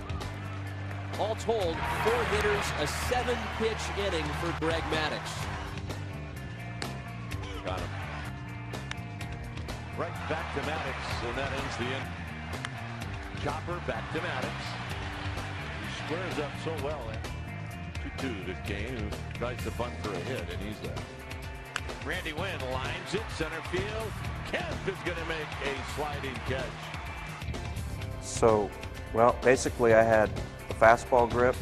All told, 4 hitters, a 7-pitch inning for Greg Maddox. Got him. Right back to Maddox, and that ends the inning. Chopper back to Maddox. Squares up so well. 2-2 to Kane, who tries to bunt for a hit, and he's there. Randy Wynn lines it center field. Kemp is going to make a sliding catch. So, well, basically I had a fastball grip,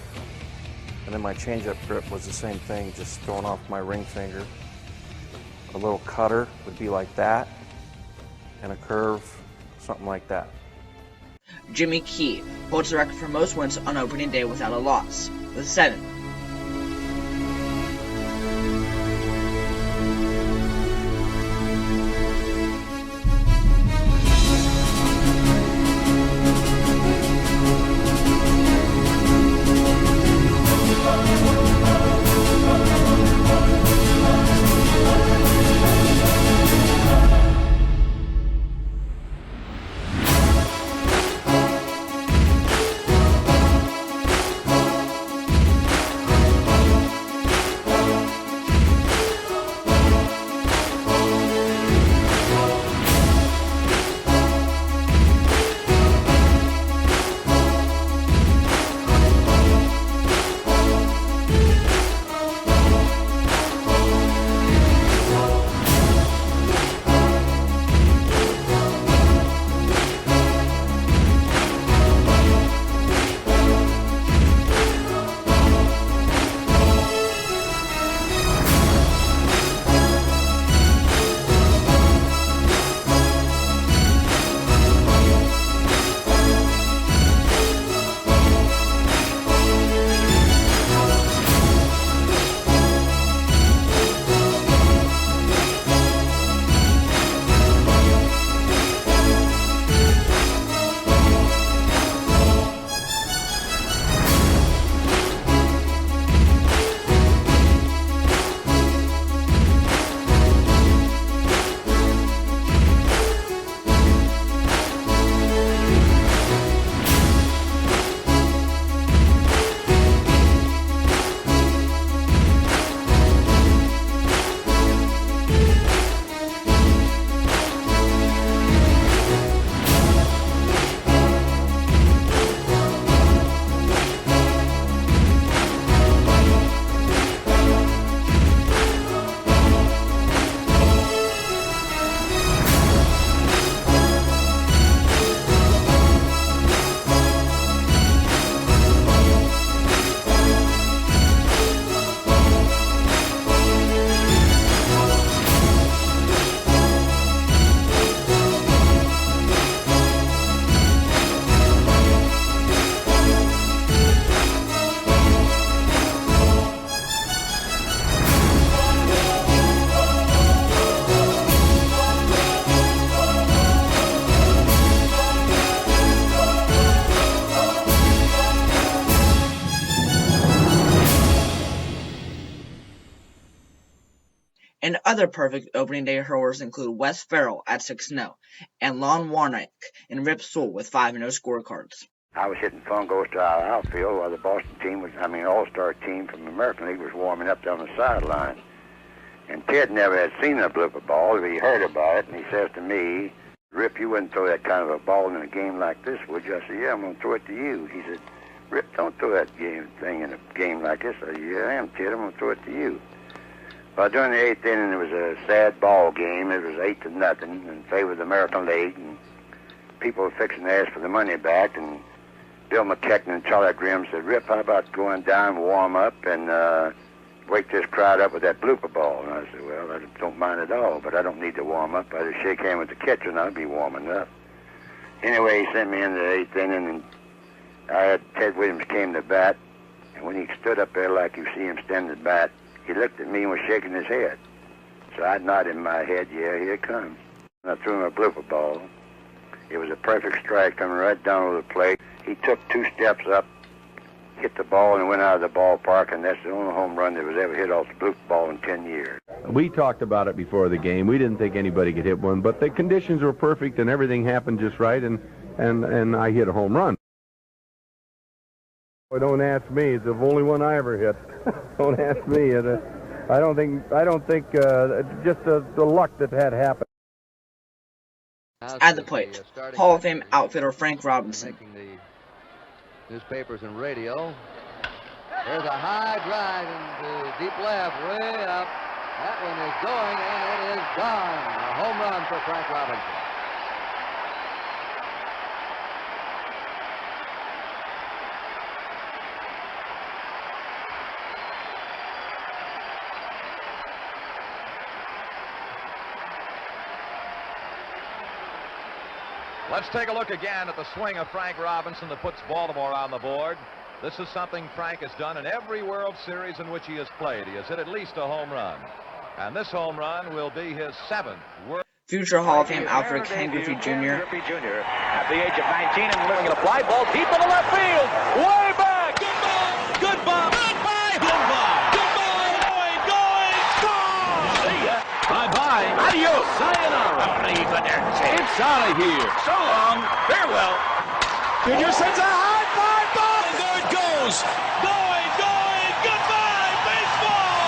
and then my changeup grip was the same thing, just throwing off my ring finger. A little cutter would be like that, and a curve, something like that. Jimmy Key holds the record for most wins on opening day without a loss, with 7. And other perfect opening day hurlers include Wes Farrell at 6-0 and Lon Warnick and Rip Sewell with 5-0 scorecards. I was hitting fungos to our outfield while the Boston team was, all-star team from the American League was warming up down the sideline. And Ted never had seen a blooper ball, but he heard about it, and he says to me, "Rip, you wouldn't throw that kind of a ball in a game like this, would you?" I said, "Yeah, I'm going to throw it to you." He said, "Rip, don't throw that thing in a game like this." I said, "Yeah, I am, Ted. I'm going to throw it to you." Well, during the 8th inning, it was a sad ball game. It was 8-0 in favor of the American League, and people were fixing to ask for the money back, and Bill McKechnie and Charlie Grimm said, "Rip, how about going down, warm up, and wake this crowd up with that blooper ball?" And I said, "Well, I don't mind at all, but I don't need to warm up. I just shake hands with the catcher, and I'll be warming up." Anyway, he sent me into the 8th inning, and I had Ted Williams came to bat, and when he stood up there like you see him stand to bat, he looked at me and was shaking his head. So I nodded in my head, "Yeah, here it comes." And I threw him a blooper ball. It was a perfect strike coming right down over the plate. He took 2 steps up, hit the ball, and went out of the ballpark, and that's the only home run that was ever hit off the blooper ball in 10 years. We talked about it before the game. We didn't think anybody could hit one, but the conditions were perfect, and everything happened just right, and I hit a home run. Well, don't ask me. It's the only one I ever hit. Don't ask me. I don't think just the luck that had happened. At the plate, Hall of Fame outfielder Frank Robinson. Newspapers and radio. There's a high drive into deep left, way up. That one is going, and it is gone. A home run for Frank Robinson. Let's take a look again at the swing of Frank Robinson that puts Baltimore on the board. This is something Frank has done in every World Series in which he has played. He has hit at least a home run. And this home run will be his 7th World. Future Hall of Fame outfielder Ken Griffey Jr. At the age of 19 and living in a fly ball deep in the left field. Way back. Goodbye. Goodbye. Goodbye. Goodbye. Going. Gone. See ya. Bye-bye. Adios. Sayonara. It's out of here. So long. Farewell. Junior sends a high fly ball. And there it goes. Going. Goodbye. Baseball.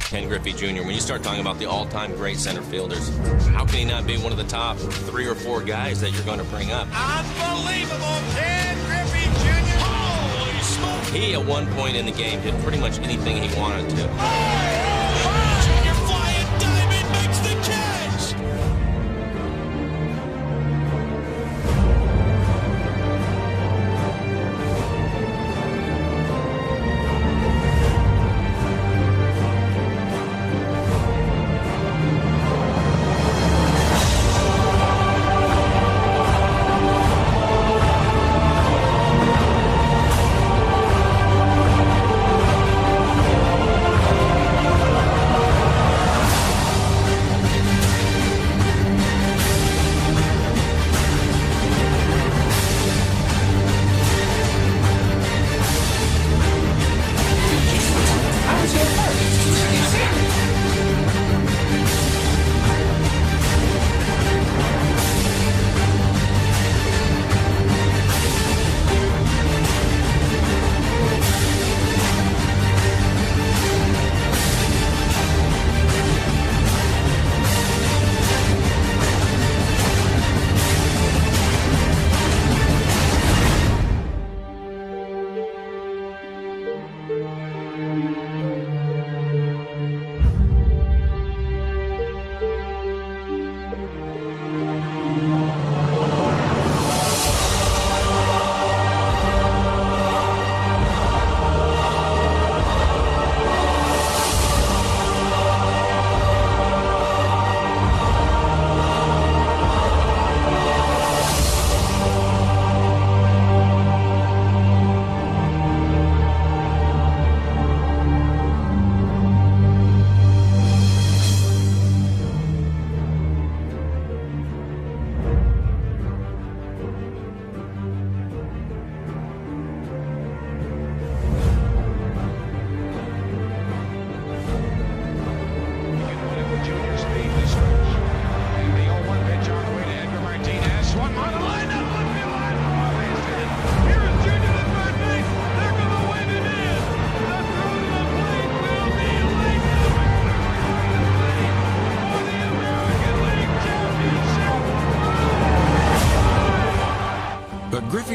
Ken Griffey Jr., when you start talking about the all-time great center fielders, how can he not be one of the top 3 or 4 guys that you're going to bring up? Unbelievable. Ken Griffey Jr. Holy smoke. He, at one point in the game, did pretty much anything he wanted to.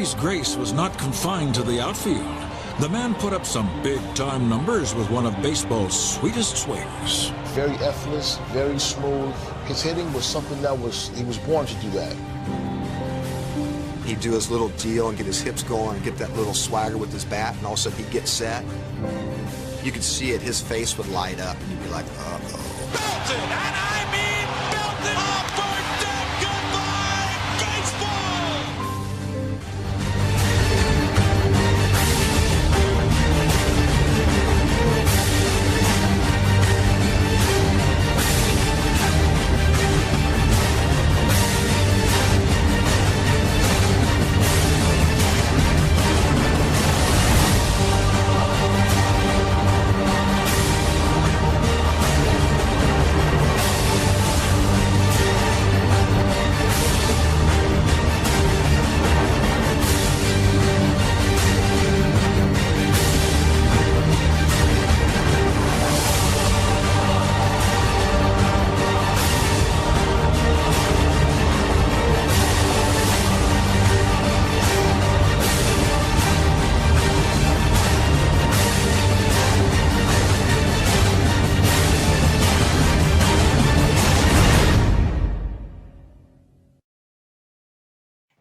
Murphy's grace was not confined to the outfield. The man put up some big-time numbers with one of baseball's sweetest swings. Very effortless, very smooth. His hitting was something that he was born to do that. He'd do his little deal and get his hips going and get that little swagger with his bat, and all of a sudden he'd get set. You could see it, his face would light up, and you'd be like, uh-oh. Belted, and I mean belted off for dead goodbye, baseball!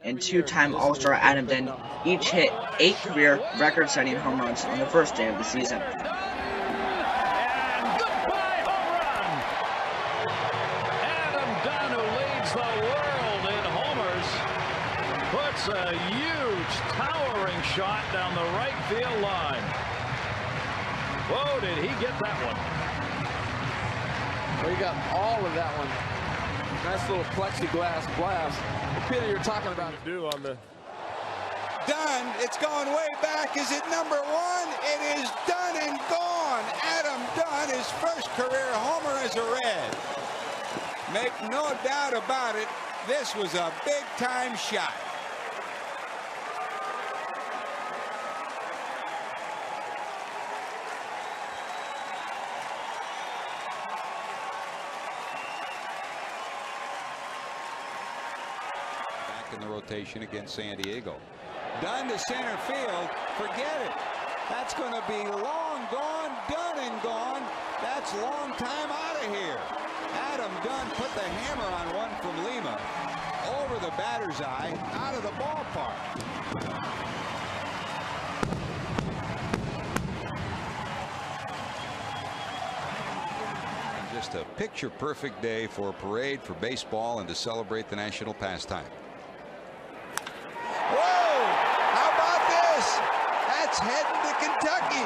And two-time All-Star Adam Dunn each hit 8 career record-setting home runs on the first day of the season. And goodbye home run! Adam Dunn, who leads the world in homers, puts a huge, towering shot down the right field line. Whoa, did he get that one? Well, he got all of that one. Nice little plexiglass blast. Peter, you're talking about on the Dunn, it's going way back. Is it number 1? It is done and gone. Adam Dunn, his first career homer as a Red. Make no doubt about it, this was a big-time shot. In the rotation against San Diego. Dunn to center field. Forget it. That's going to be long gone, done and gone. That's long time out of here. Adam Dunn put the hammer on one from Lima over the batter's eye, out of the ballpark. Just a picture-perfect day for a parade for baseball and to celebrate the national pastime. That's heading to Kentucky.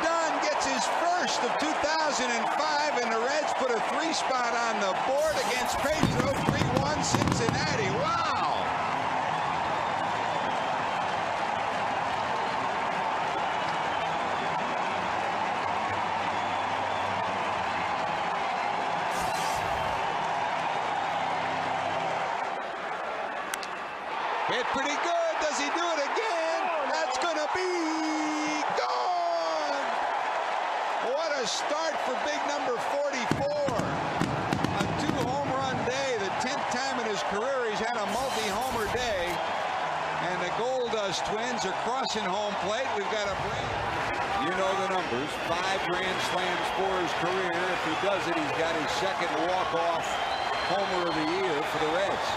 Dunn gets his first of 2005, and the Reds put a 3 spot on the board against Pedro. 3-1 Cincinnati. Wow! Hit pretty good. Does he do it again? That's going to be gone. What a start for big number 44. A 2-home-run day, the 10th time in his career he's had a multi-homer day. And the Goldust twins are crossing home plate. We've got a break. You know the numbers. 5 grand slams for his career. If he does it, he's got his second walk-off homer of the year for the Reds.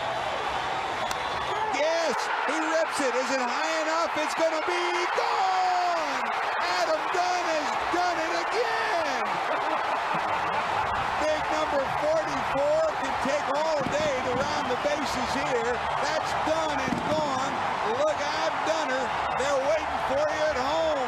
Yes, he rips it. Is it high enough? It's going to be gone. Adam Dunn has done it again. Big number 44 can take all day to round the bases here. That's done and gone. Look out, Dunner. They're waiting for you at home.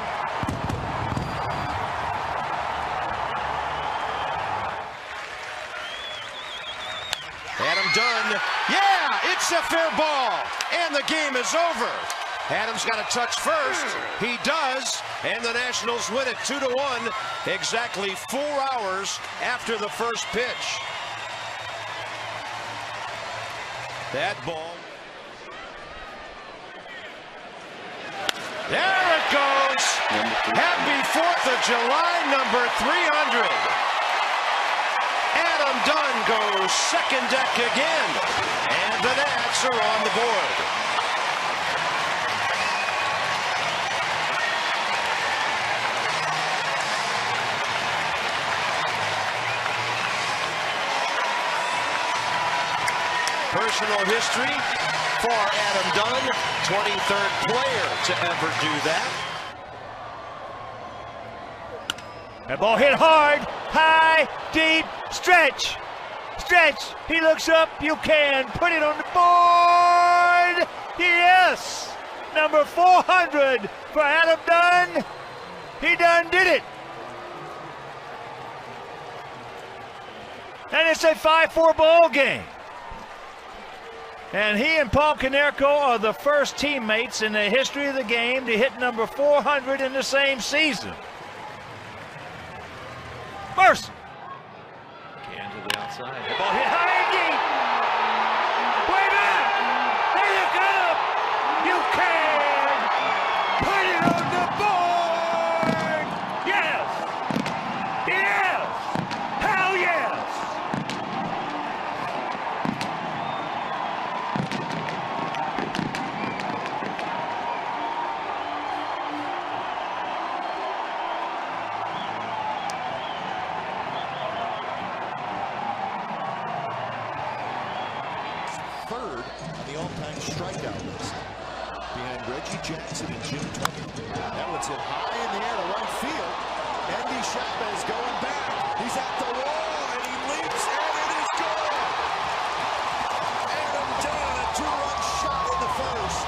Adam Dunn, yeah, it's a fair ball, and the game is over. Adams got a touch first. He does, and the Nationals win it 2-1, exactly 4 hours after the first pitch. That ball. There it goes. Happy 4th of July, number 300. Adam Dunn goes second deck again, and the Nats are on the board. personal history for Adam Dunn, 23rd player to ever do that. That ball hit hard, high, deep, stretch. Stretch, he looks up, you can put it on the board. Yes, number 400 for Adam Dunn. He done did it. And it's a 5-4 ball game. And he and Paul Konerko are the first teammates in the history of the game to hit number 400 in the same season. Mercer. Can to the outside. The ball hit high and deep. Way back. There you go. You can put it on the board. Yes. Yes. Hell yes. Third on the all-time strikeout list, behind Reggie Jackson and Jim Tucker. That one's hit high in the air to right field. Andy Chavez going back. He's at the wall and he leaps and it is gone. Adam Dunn, a 2-run shot in the first.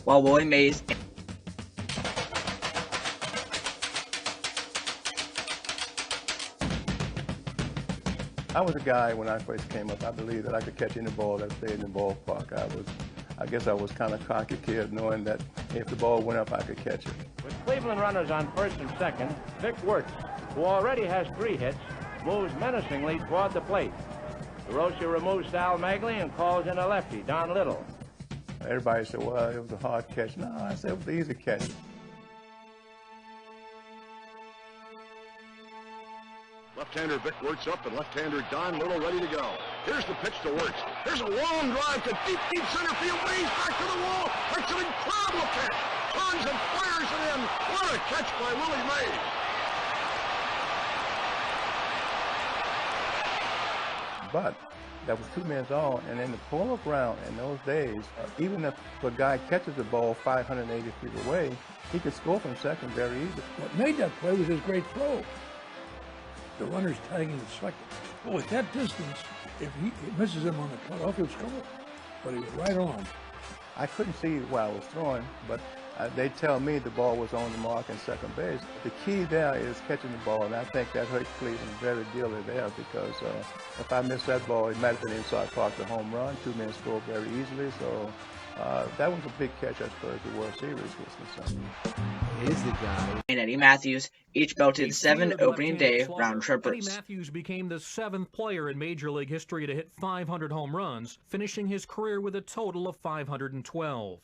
While Willie Mays I was a guy when I first came up, I believed that I could catch any ball that stayed in the ballpark. I guess I was kind of cocky kid, knowing that if the ball went up, I could catch it. With Cleveland runners on first and second, Vic Wertz, who already has 3 hits, moves menacingly toward the plate. DeRosa removes Sal Magley and calls in a lefty, Don Little. Everybody said, well, it was a hard catch. No, I said it was an easy catch. Left-hander Vic Wertz up and left-hander Don Little ready to go. Here's the pitch to Wertz. There's a long drive to deep, deep center field. Ways back to the wall. That's an incredible catch. Turns and fires it in. What a catch by Willie Mays. But that was 2 men on, and in the pull-up round in those days, even if a guy catches the ball 580 feet away, he could score from second very easily. What made that play was his great throw. The runner's tagging the second. But with that distance, if he misses him on the cutoff, he'll score. But he was right on. I couldn't see where I was throwing, but they tell me the ball was on the mark in second base. The key there is catching the ball, and I think that hurt Cleveland very dearly there because if I missed that ball, it might have been inside park the home run. 2 men scored very easily, so that was a big catch as far as the World Series was concerned. Is the guy and Eddie Matthews each belted 7 opening day round trippers. Eddie Matthews became the 7th player in Major League history to hit 500 home runs, finishing his career with a total of 512.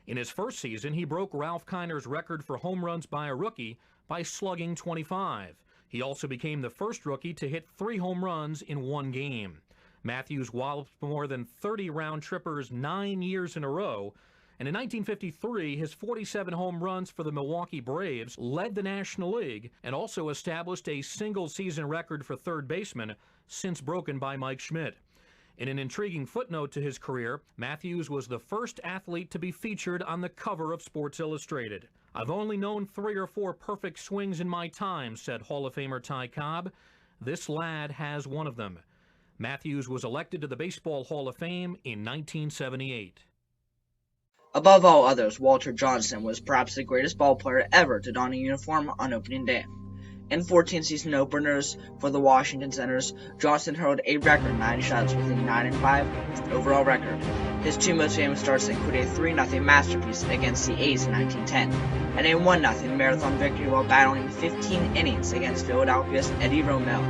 In his first season, he broke Ralph Kiner's record for home runs by a rookie by slugging 25. He also became the first rookie to hit 3 home runs in 1 game. Matthews walloped more than 30 round trippers 9 years in a row, and in 1953, his 47 home runs for the Milwaukee Braves led the National League and also established a single-season record for third baseman, since broken by Mike Schmidt. In an intriguing footnote to his career, Matthews was the first athlete to be featured on the cover of Sports Illustrated. "I've only known 3 or 4 perfect swings in my time," said Hall of Famer Ty Cobb. "This lad has one of them." Matthews was elected to the Baseball Hall of Fame in 1978. Above all others, Walter Johnson was perhaps the greatest ballplayer ever to don a uniform on opening day. In 14 season openers for the Washington Senators, Johnson hurled a record 9 shots with a 9-5 overall record. His 2 most famous starts include a 3-0 masterpiece against the A's in 1910, and a 1-0 marathon victory while battling 15 innings against Philadelphia's Eddie Romell.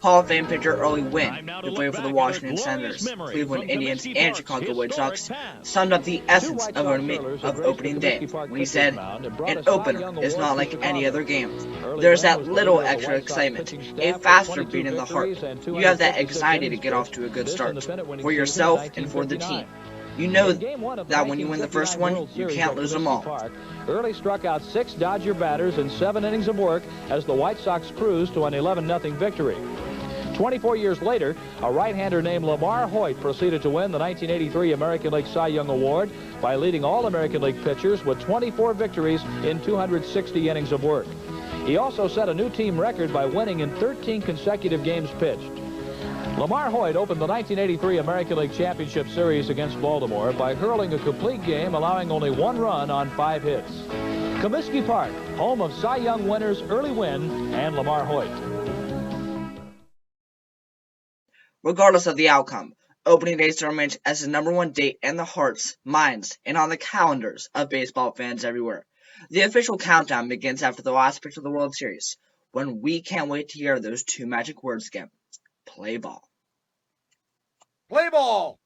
Hall of Fame pitcher Early Wynn, who played for the Washington Senators, Cleveland Indians, and Chicago White Sox, summed up the essence of opening day when he said, "An opener is not like any other game. There's that little extra excitement, a faster beat in the heart. You have that anxiety to get off to a good start, for yourself and for the team. You know that when you win the first one, you can't lose them all." Early struck out 6 Dodger batters in 7 innings of work as the White Sox cruised to an 11-0 victory. 24 years later, a right-hander named Lamar Hoyt proceeded to win the 1983 American League Cy Young Award by leading all American League pitchers with 24 victories in 260 innings of work. He also set a new team record by winning in 13 consecutive games pitched. Lamar Hoyt opened the 1983 American League Championship Series against Baltimore by hurling a complete game, allowing only 1 run on 5 hits. Comiskey Park, home of Cy Young winners Early Wynn and Lamar Hoyt. Regardless of the outcome, opening day still remains as the #1 date in the hearts, minds, and on the calendars of baseball fans everywhere. The official countdown begins after the last pitch of the World Series, when we can't wait to hear those 2 magic words again: play ball. Play ball.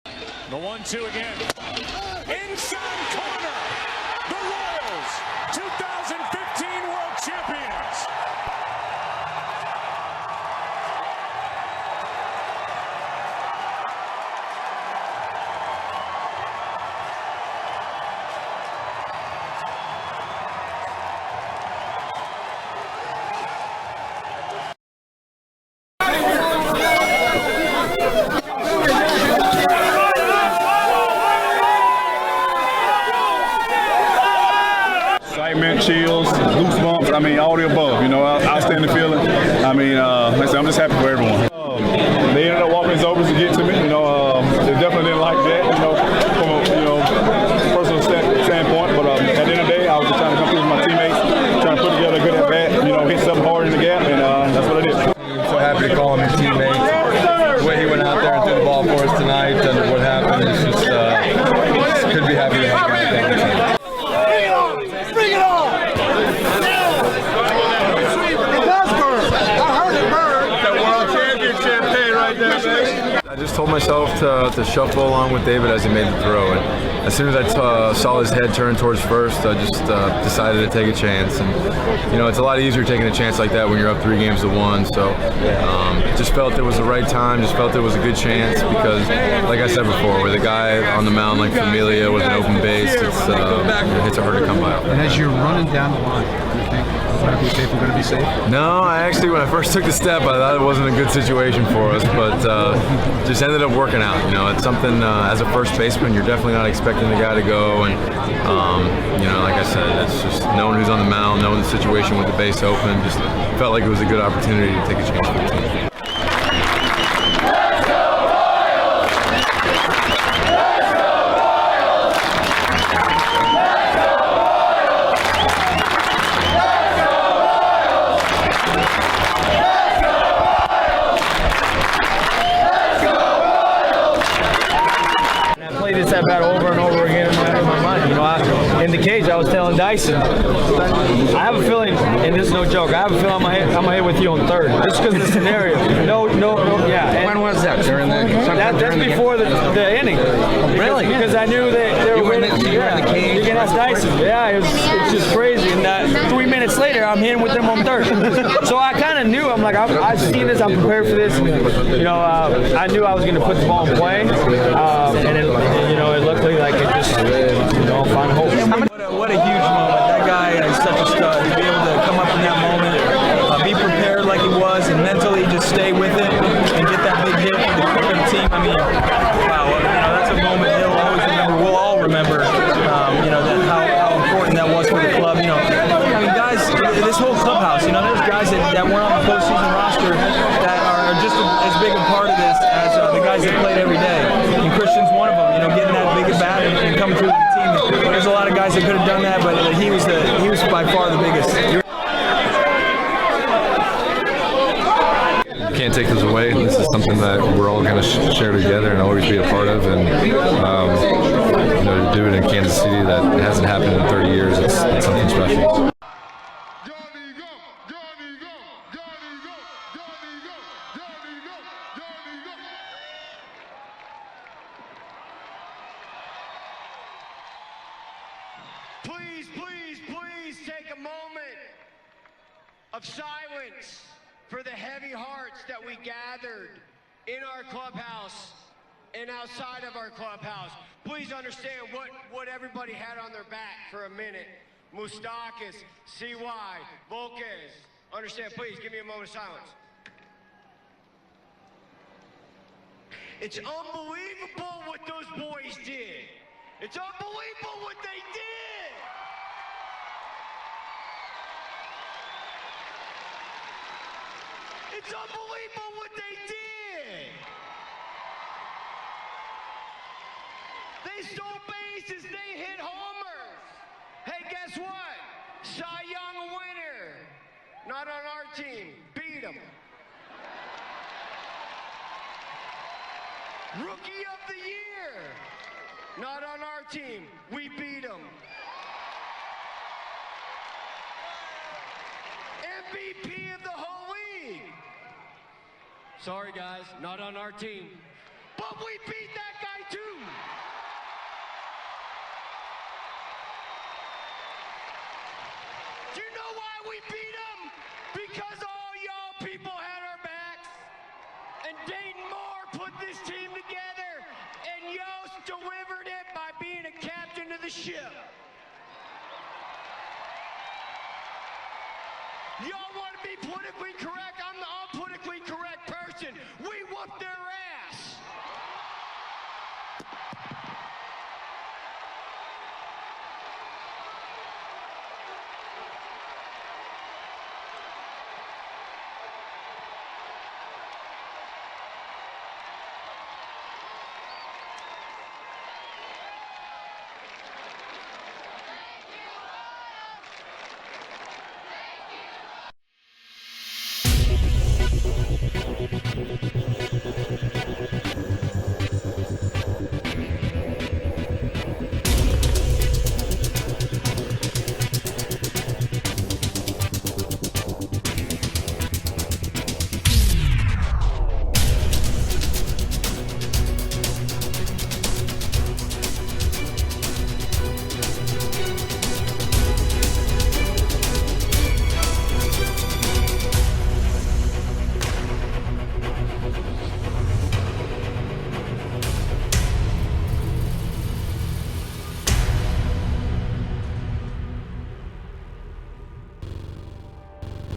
The 1-2 again. Inside corner. The Royals, 2015 World Champions. Excitement, chills, goosebumps, I mean, all the above, you know, outstanding feeling. I mean, like I said, I'm just happy for everyone. They ended up walking his overs to get to me, you know, they definitely didn't like that, you know, from a personal standpoint, but at the end of the day, I was just trying to compete with my teammates, trying to put together a good at-bat, you know, hit something hard in the gap, and that's what I did. I'm so happy to call him his teammate. The way he went out there and threw the ball for us tonight and what happened is just could be happy to have him. Bring it on! It does burn. I heard it burn. That world championship day right there, baby. I just told myself to shuffle along with David as he made the throw. And as soon as I saw his head turn towards first, I just decided to take a chance. And you know, it's a lot easier taking a chance like that when you're up 3 games to 1. So just felt it was the right time. Just felt it was a good chance because, like I said before, with a guy on the mound like Familia with an open base, it's hard to come by. And as you're running down the line, do you think we're going to be safe? No, when I first took the step, I thought it wasn't a good situation for us, but just ended up working out. You know, it's something as a first baseman, you're definitely not expecting the guy to go, and you know, like I said, it's just knowing who's on the mound, knowing the situation with the base open, just felt like it was a good opportunity to take a chance for the team. This at bat over and over again in my mind. You know, in the cage, I was telling Dyson, I have a feeling, and this is no joke, I have a feeling I'm gonna hit with you on third, just because of the scenario. No, yeah. And when was that? During the that's before the inning. Really? Because I knew that they were waiting. You can ask Dyson. Yeah, it was just crazy. And 3 minutes later, I'm hitting with them on third. So I kind of knew. I'm like, I've seen this. I'm prepared for this. You know, I knew I was going to put the ball in play, and it looked like it just, find hope. What a huge moment. That guy is such a stud. To be able to come up in that moment, be prepared like he was, and mentally just stay with it and get that big hit for the team. I mean, wow, that's a moment he'll always remember. We'll all remember, how important that was for the club. I mean, guys, this whole clubhouse, there's guys that weren't on the postseason roster that are just as big a part of this as the guys that played every day. And Christian's one of them, getting that big at bat and coming through the team. There's a lot of guys that could have done that, but he was by far the biggest. Can't take this away. This is something that we're all going to share together and always be a part of. And to do it in Kansas City, that hasn't happened in 30 years. It's something special. please take a moment of silence for the heavy hearts that we gathered in our clubhouse and outside of our clubhouse. Please understand what everybody had on their back for a minute. Moustakis, CY, Volquez. Understand, please give me a moment of silence. It's unbelievable what those boys did. It's unbelievable what they did. It's unbelievable what they did. They stole bases, they hit homers. Hey, guess what? Cy Young winner. Not on our team. Beat them. Rookie of the year. Not on our team. We beat them. MVP of the whole league. Sorry, guys. Not on our team. But we beat that guy, too. Do you know why we beat him? Because all y'all people had our backs. And Dayton Moore put this team together. And Yost delivered it by being a captain of the ship. Y'all want to be politically correct? I'm the unpolitically correct person. We whooped their ass.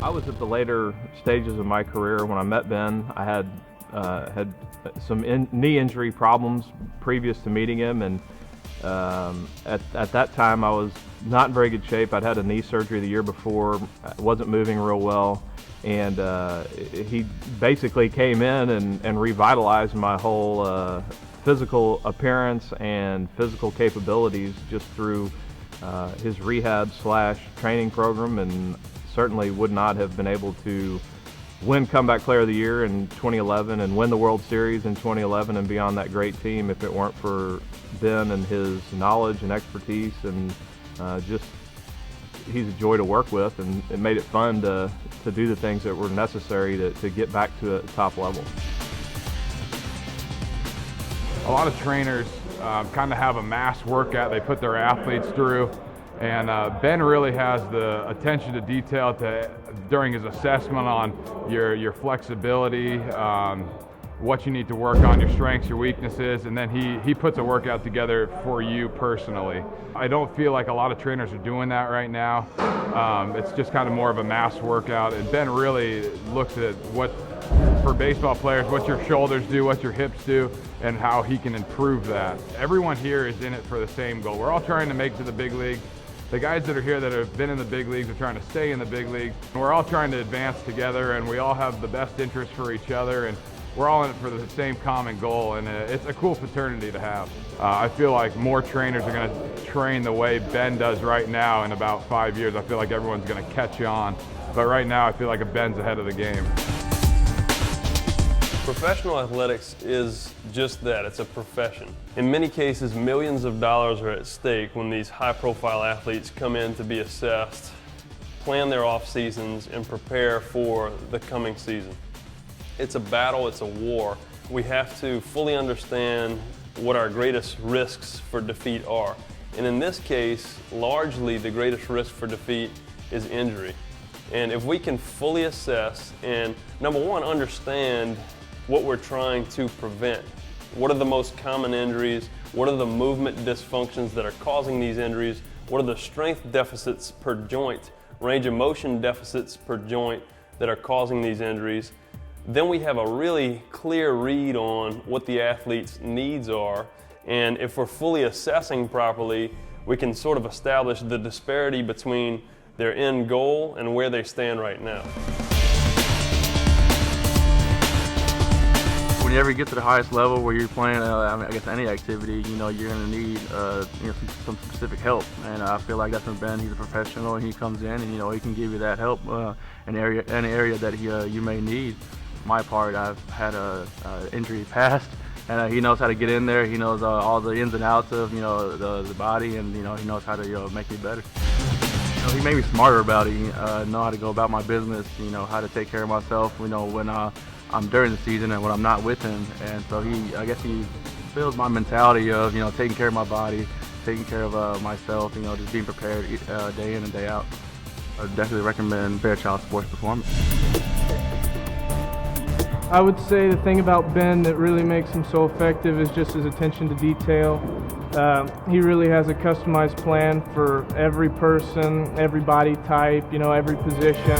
I was at the later stages of my career when I met Ben. I had some knee injury problems previous to meeting him, and at that time I was not in very good shape. I'd had a knee surgery the year before, wasn't moving real well, and he basically came in and revitalized my whole physical appearance and physical capabilities just through his rehab/training program, and certainly would not have been able to win Comeback Player of the Year in 2011 and win the World Series in 2011 and be on that great team if it weren't for Ben and his knowledge and expertise, and just he's a joy to work with, and it made it fun to do the things that were necessary to get back to a top level. A lot of trainers kind of have a mass workout they put their athletes through. And Ben really has the attention to detail during his assessment on your flexibility, what you need to work on, your strengths, your weaknesses, and then he puts a workout together for you personally. I don't feel like a lot of trainers are doing that right now. It's just kind of more of a mass workout, and Ben really looks at for baseball players, what your shoulders do, what your hips do, and how he can improve that. Everyone here is in it for the same goal. We're all trying to make it to the big leagues. The guys that are here that have been in the big leagues are trying to stay in the big leagues. We're all trying to advance together, and we all have the best interest for each other, and we're all in it for the same common goal, and it's a cool fraternity to have. I feel like more trainers are going to train the way Ben does right now. In about 5 years, I feel like everyone's going to catch on. But right now, I feel like Ben's ahead of the game. Professional athletics is just that, it's a profession. In many cases, millions of dollars are at stake when these high-profile athletes come in to be assessed, plan their off seasons, and prepare for the coming season. It's a battle, it's a war. We have to fully understand what our greatest risks for defeat are. And in this case, largely the greatest risk for defeat is injury. And if we can fully assess and, number one, understand what we're trying to prevent. What are the most common injuries? What are the movement dysfunctions that are causing these injuries? What are the strength deficits per joint, range of motion deficits per joint that are causing these injuries? Then we have a really clear read on what the athlete's needs are. And if we're fully assessing properly, we can sort of establish the disparity between their end goal and where they stand right now. Whenever you get to the highest level where you're playing, I guess any activity, you're going to need some specific help. And I feel like that's when Ben, he's a professional, and he comes in and he can give you that help in any area that you may need. My part, I've had a injury past, and he knows how to get in there. He knows all the ins and outs of the body, and he knows how to make me better. He made me smarter about it. Know how to go about my business. How to take care of myself. When I'm during the season and when I'm not with him, and so I guess he builds my mentality of taking care of my body, taking care of myself. Just being prepared day in and day out. I would definitely recommend Fairchild Sports Performance. I would say the thing about Ben that really makes him so effective is just his attention to detail. He really has a customized plan for every person, every body type, every position.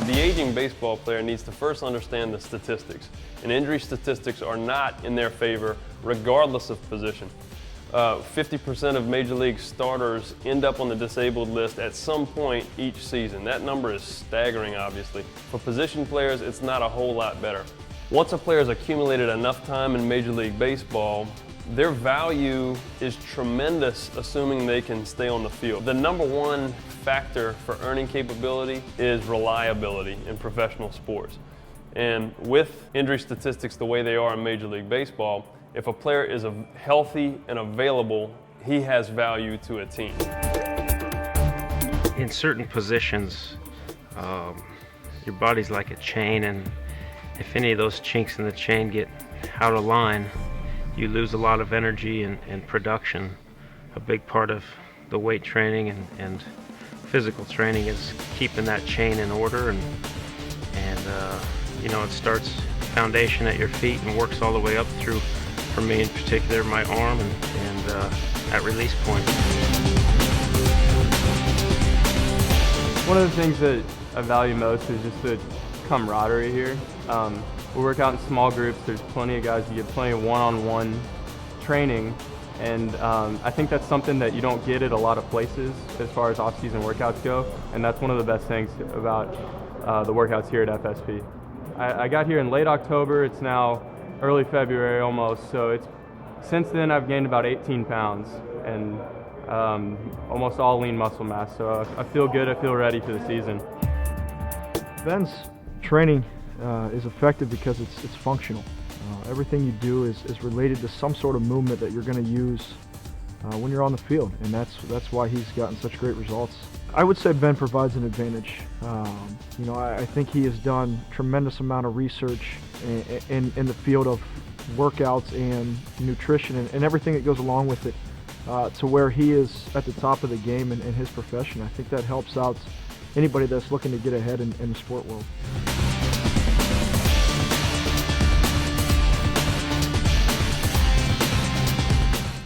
The aging baseball player needs to first understand the statistics, and injury statistics are not in their favor regardless of position. 50% of Major League starters end up on the disabled list at some point each season. That number is staggering, obviously. For position players, it's not a whole lot better. Once a player has accumulated enough time in Major League Baseball, their value is tremendous, assuming they can stay on the field. The number one factor for earning capability is reliability in professional sports. And with injury statistics the way they are in Major League Baseball, if a player is healthy and available, he has value to a team. In certain positions, your body's like a chain, and if any of those chinks in the chain get out of line, you lose a lot of energy and production. A big part of the weight training and physical training is keeping that chain in order, and it starts foundation at your feet and works all the way up through, for me in particular, my arm and at release point. One of the things that I value most is just the camaraderie here. We work out in small groups. There's plenty of guys. You get plenty of one-on-one training, and I think that's something that you don't get at a lot of places as far as off-season workouts go, and that's one of the best things about the workouts here at FSP. I got here in late October. It's now early February almost, so since then I've gained about 18 pounds and almost all lean muscle mass, so I feel good. I feel ready for the season. Ben's training is effective because it's functional. Everything you do is related to some sort of movement that you're going to use when you're on the field, and that's why he's gotten such great results. I would say Ben provides an advantage. I think he has done tremendous amount of research in the field of workouts and nutrition and everything that goes along with it to where he is at the top of the game in his profession. I think that helps out anybody that's looking to get ahead in the sport world.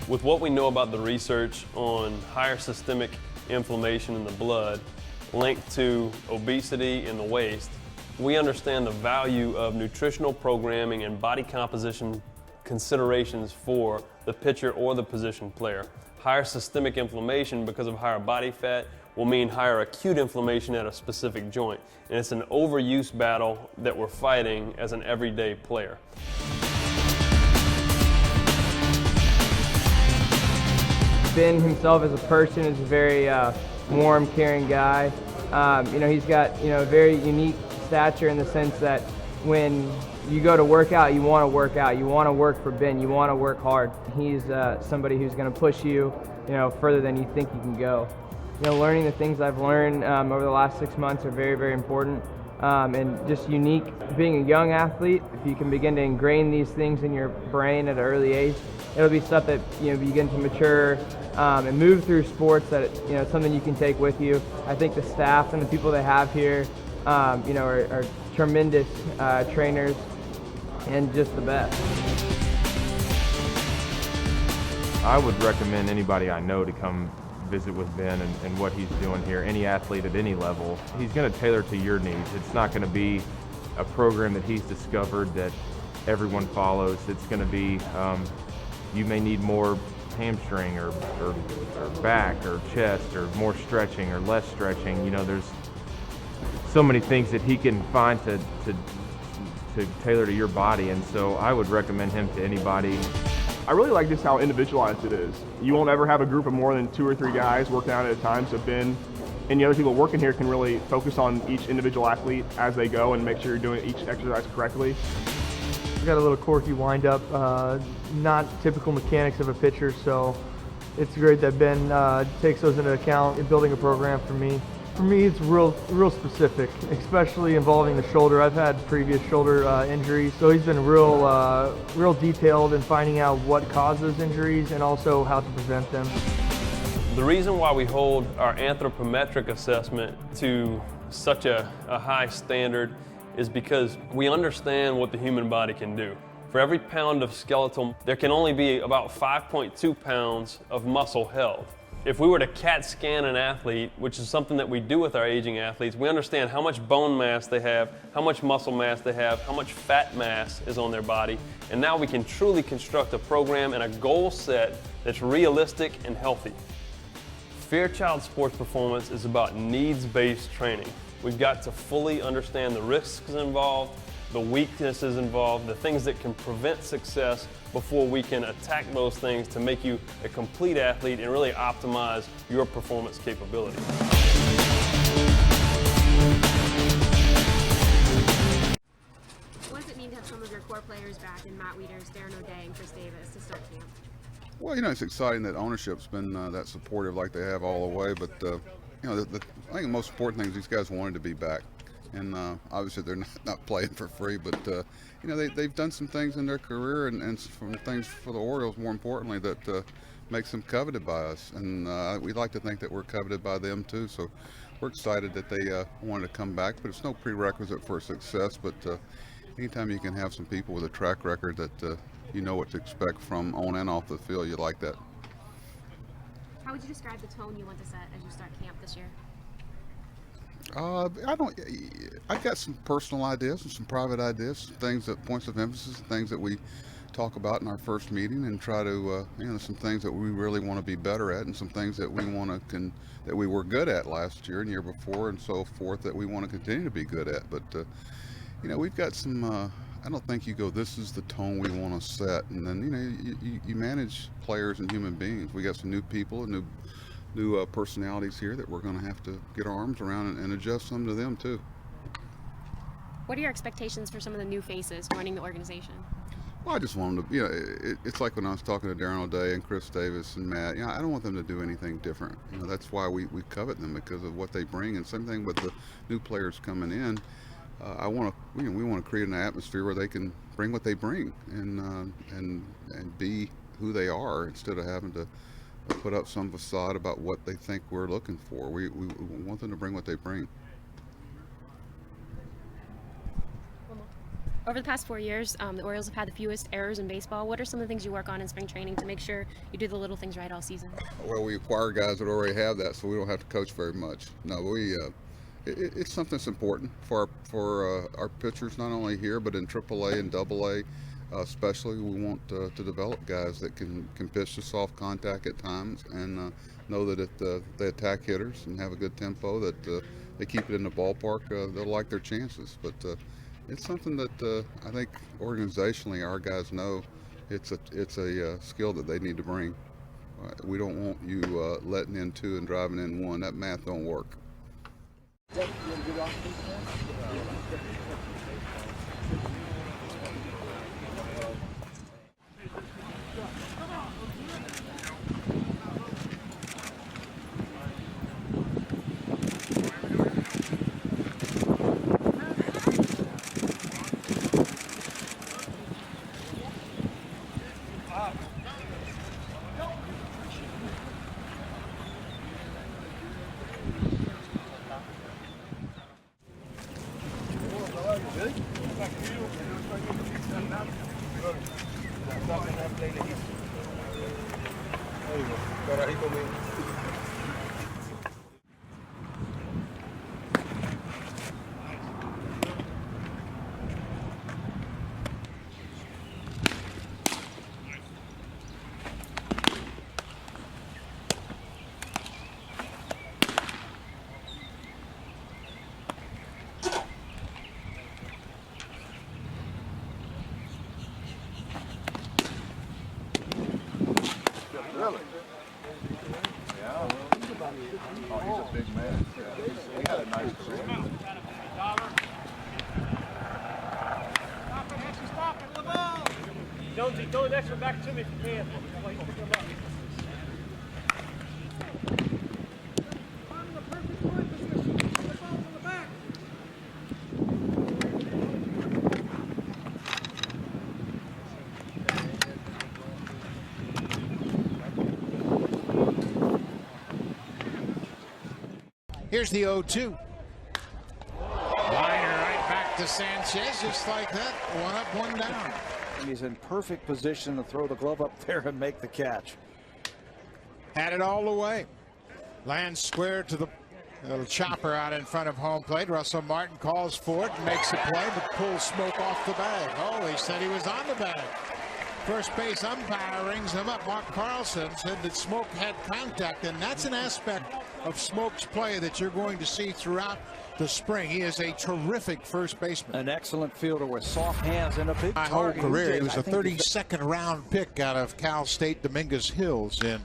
With what we know about the research on higher systemic inflammation in the blood linked to obesity in the waist, we understand the value of nutritional programming and body composition considerations for the pitcher or the position player. Higher systemic inflammation because of higher body fat will mean higher acute inflammation at a specific joint, and it's an overuse battle that we're fighting as an everyday player. Ben himself as a person is a very warm, caring guy. He's got very unique stature in the sense that when you go to work out, you want to work out. You want to work for Ben. You want to work hard. He's somebody who's going to push you, further than you think you can go. Learning the things I've learned over the last 6 months are very, very important. and just unique. Being a young athlete, if you can begin to ingrain these things in your brain at an early age, it'll be stuff that begin to mature and move through sports. That something you can take with you. I think the staff and the people they have here, are tremendous trainers and just the best. I would recommend anybody I know to come visit with Ben and what he's doing here. Any athlete at any level, he's going to tailor to your needs. It's not going to be a program that he's discovered that everyone follows. It's going to be, you may need more hamstring or back or chest or more stretching or less stretching. There's so many things that he can find to tailor to your body, and so I would recommend him to anybody. I really like just how individualized it is. You won't ever have a group of more than 2 or 3 guys working out at a time, so Ben and the other people working here can really focus on each individual athlete as they go and make sure you're doing each exercise correctly. I've got a little quirky wind-up, not typical mechanics of a pitcher, so it's great that Ben takes those into account in building a program for me. For me, it's real specific, especially involving the shoulder. I've had previous shoulder injuries, so he's been real detailed in finding out what causes injuries and also how to prevent them. The reason why we hold our anthropometric assessment to such a high standard is because we understand what the human body can do. For every pound of skeletal, there can only be about 5.2 pounds of muscle held. If we were to CAT scan an athlete, which is something that we do with our aging athletes, we understand how much bone mass they have, how much muscle mass they have, how much fat mass is on their body, and now we can truly construct a program and a goal set that's realistic and healthy. Fairchild Sports Performance is about needs-based training. We've got to fully understand the risks involved, the weaknesses involved, the things that can prevent success before we can attack those things to make you a complete athlete and really optimize your performance capability. What does it mean to have some of your core players back in Matt Wieters, Darren O'Day, and Chris Davis to start camp? Well, it's exciting that ownership's been that supportive like they have all the way, but I think the most important thing is these guys wanted to be back. And obviously they're not playing for free, but they've done some things in their career and some things for the Orioles, more importantly, that makes them coveted by us. And we'd like to think that we're coveted by them too. So we're excited that they wanted to come back, but it's no prerequisite for success. But anytime you can have some people with a track record that you know what to expect from on and off the field, you like that. How would you describe the tone you want to set as you start camp this year? I got some personal ideas and some private ideas, some things that points of emphasis, things that we talk about in our first meeting, and try to some things that we really want to be better at, and some things that we want to that we were good at last year and year before, and so forth, that we want to continue to be good at. But we've got some. I don't think you go, this is the tone we want to set, and then you manage players and human beings. We got some new people, new personalities here that we're going to have to get our arms around and adjust some to them too. What are your expectations for some of the new faces joining the organization? Well, I just want them to, it's like when I was talking to Darren O'Day and Chris Davis and Matt, I don't want them to do anything different. That's why we covet them, because of what they bring. And same thing with the new players coming in. We want to create an atmosphere where they can bring what they bring and be who they are, instead of having to put up some facade about what they think we're looking for. We want them to bring what they bring. Over the past 4 years, the Orioles have had the fewest errors in baseball. What are some of the things you work on in spring training to make sure you do the little things right all season? Well, we acquire guys that already have that, so we don't have to coach very much. No, it's something that's important for our pitchers, not only here but in AAA and AA. Especially, we want to develop guys that can pitch to soft contact at times, and know that if they attack hitters and have a good tempo, that they keep it in the ballpark, they'll like their chances. But it's something that I think organizationally our guys know it's a skill that they need to bring. We don't want you letting in 2 and driving in 1. That math don't work. Really? Yeah. Oh, he's a big man. Yeah, he had a nice career. Jonesy, throw the next one back to me if you can. Here's the 0-2. Liner right back to Sanchez, just like that. One up, one down. And he's in perfect position to throw the glove up there and make the catch. Had it all the way. Lands square to the little chopper out in front of home plate. Russell Martin calls for it, makes a play, but pulls Smoke off the bag. Oh, he said he was on the bag. First base umpire rings him up. Mark Carlson said that Smoke had contact, and that's an aspect of Smoke's play that you're going to see throughout the spring. He is a terrific first baseman. An excellent fielder with soft hands and a big My whole target. career, he was a 32nd round pick out of Cal State Dominguez Hills in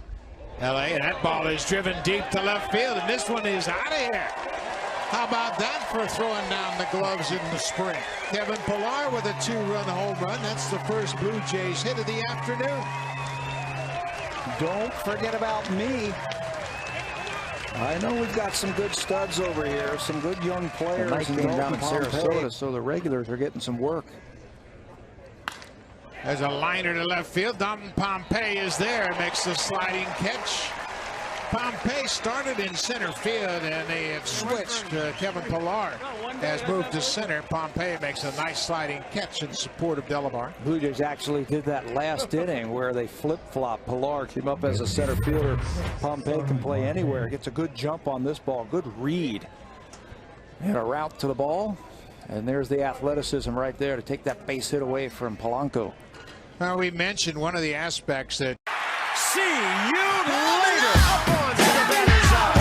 LA, and that ball is driven deep to left field, and this one is out of here. How about that for throwing down the gloves in the spring? Kevin Pillar with a 2-run home run. That's the first Blue Jays hit of the afternoon. Don't forget about me. I know we've got some good studs over here, some good young players. Nice game down in Sarasota, so the regulars are getting some work. There's a liner to left field. Dalton Pompey is there, makes the sliding catch. Pompey started in center field, and they have switched. Kevin Pillar has moved to center. Pompey makes a nice sliding catch in support of Delabar. Blue Jays actually did that last inning where they flip-flop. Pillar came up as a center fielder. Pompey can play anywhere. Gets a good jump on this ball. Good read. And a route to the ball. And there's the athleticism right there to take that base hit away from Polanco. Now, we mentioned one of the aspects that... See you later. Up on to the batter's eye.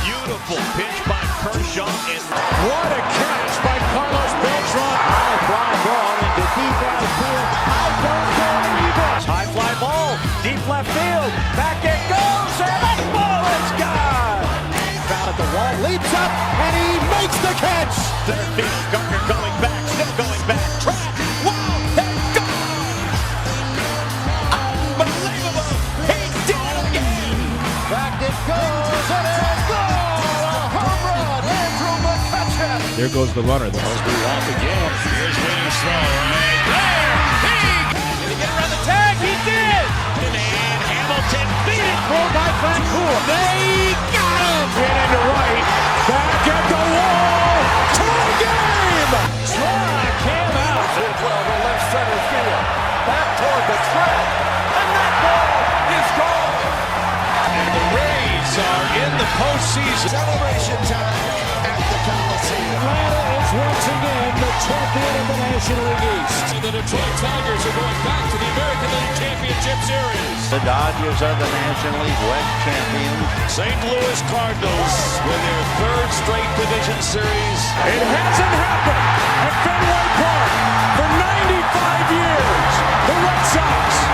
Beautiful pitch by Kershaw. And what a catch by Carlos Beltran. High fly ball into deep right field. I don't go either. High fly ball, deep left field. Back it goes, and that ball is gone. Foul at the wall, leaps up, and he makes the catch. Third field, Gardner going back, still going back. Track, wow, and gone. Unbelievable. He did it again. Back it goes, and it's gone. A home run, Andrew McCutcheon. There goes the runner. The Mosby off again. Here's Williams' throw right there. Did he get around the tag? He did. And Hamilton beat it. Thrown by Vancouver. They got him. Hit into right. Back at the wall. Tie game. Try came out. Well, the left center field. Back toward the track. And that ball is gone. And the Rays are in the postseason. Celebration time at the Coliseum. Atlanta is once again the champion of the National League East. And the Detroit Tigers are going back to the American League Championship Series. The Dodgers are the National League West champions. St. Louis Cardinals win their third straight division series. It hasn't happened at Fenway Park for 95 years. The Red Sox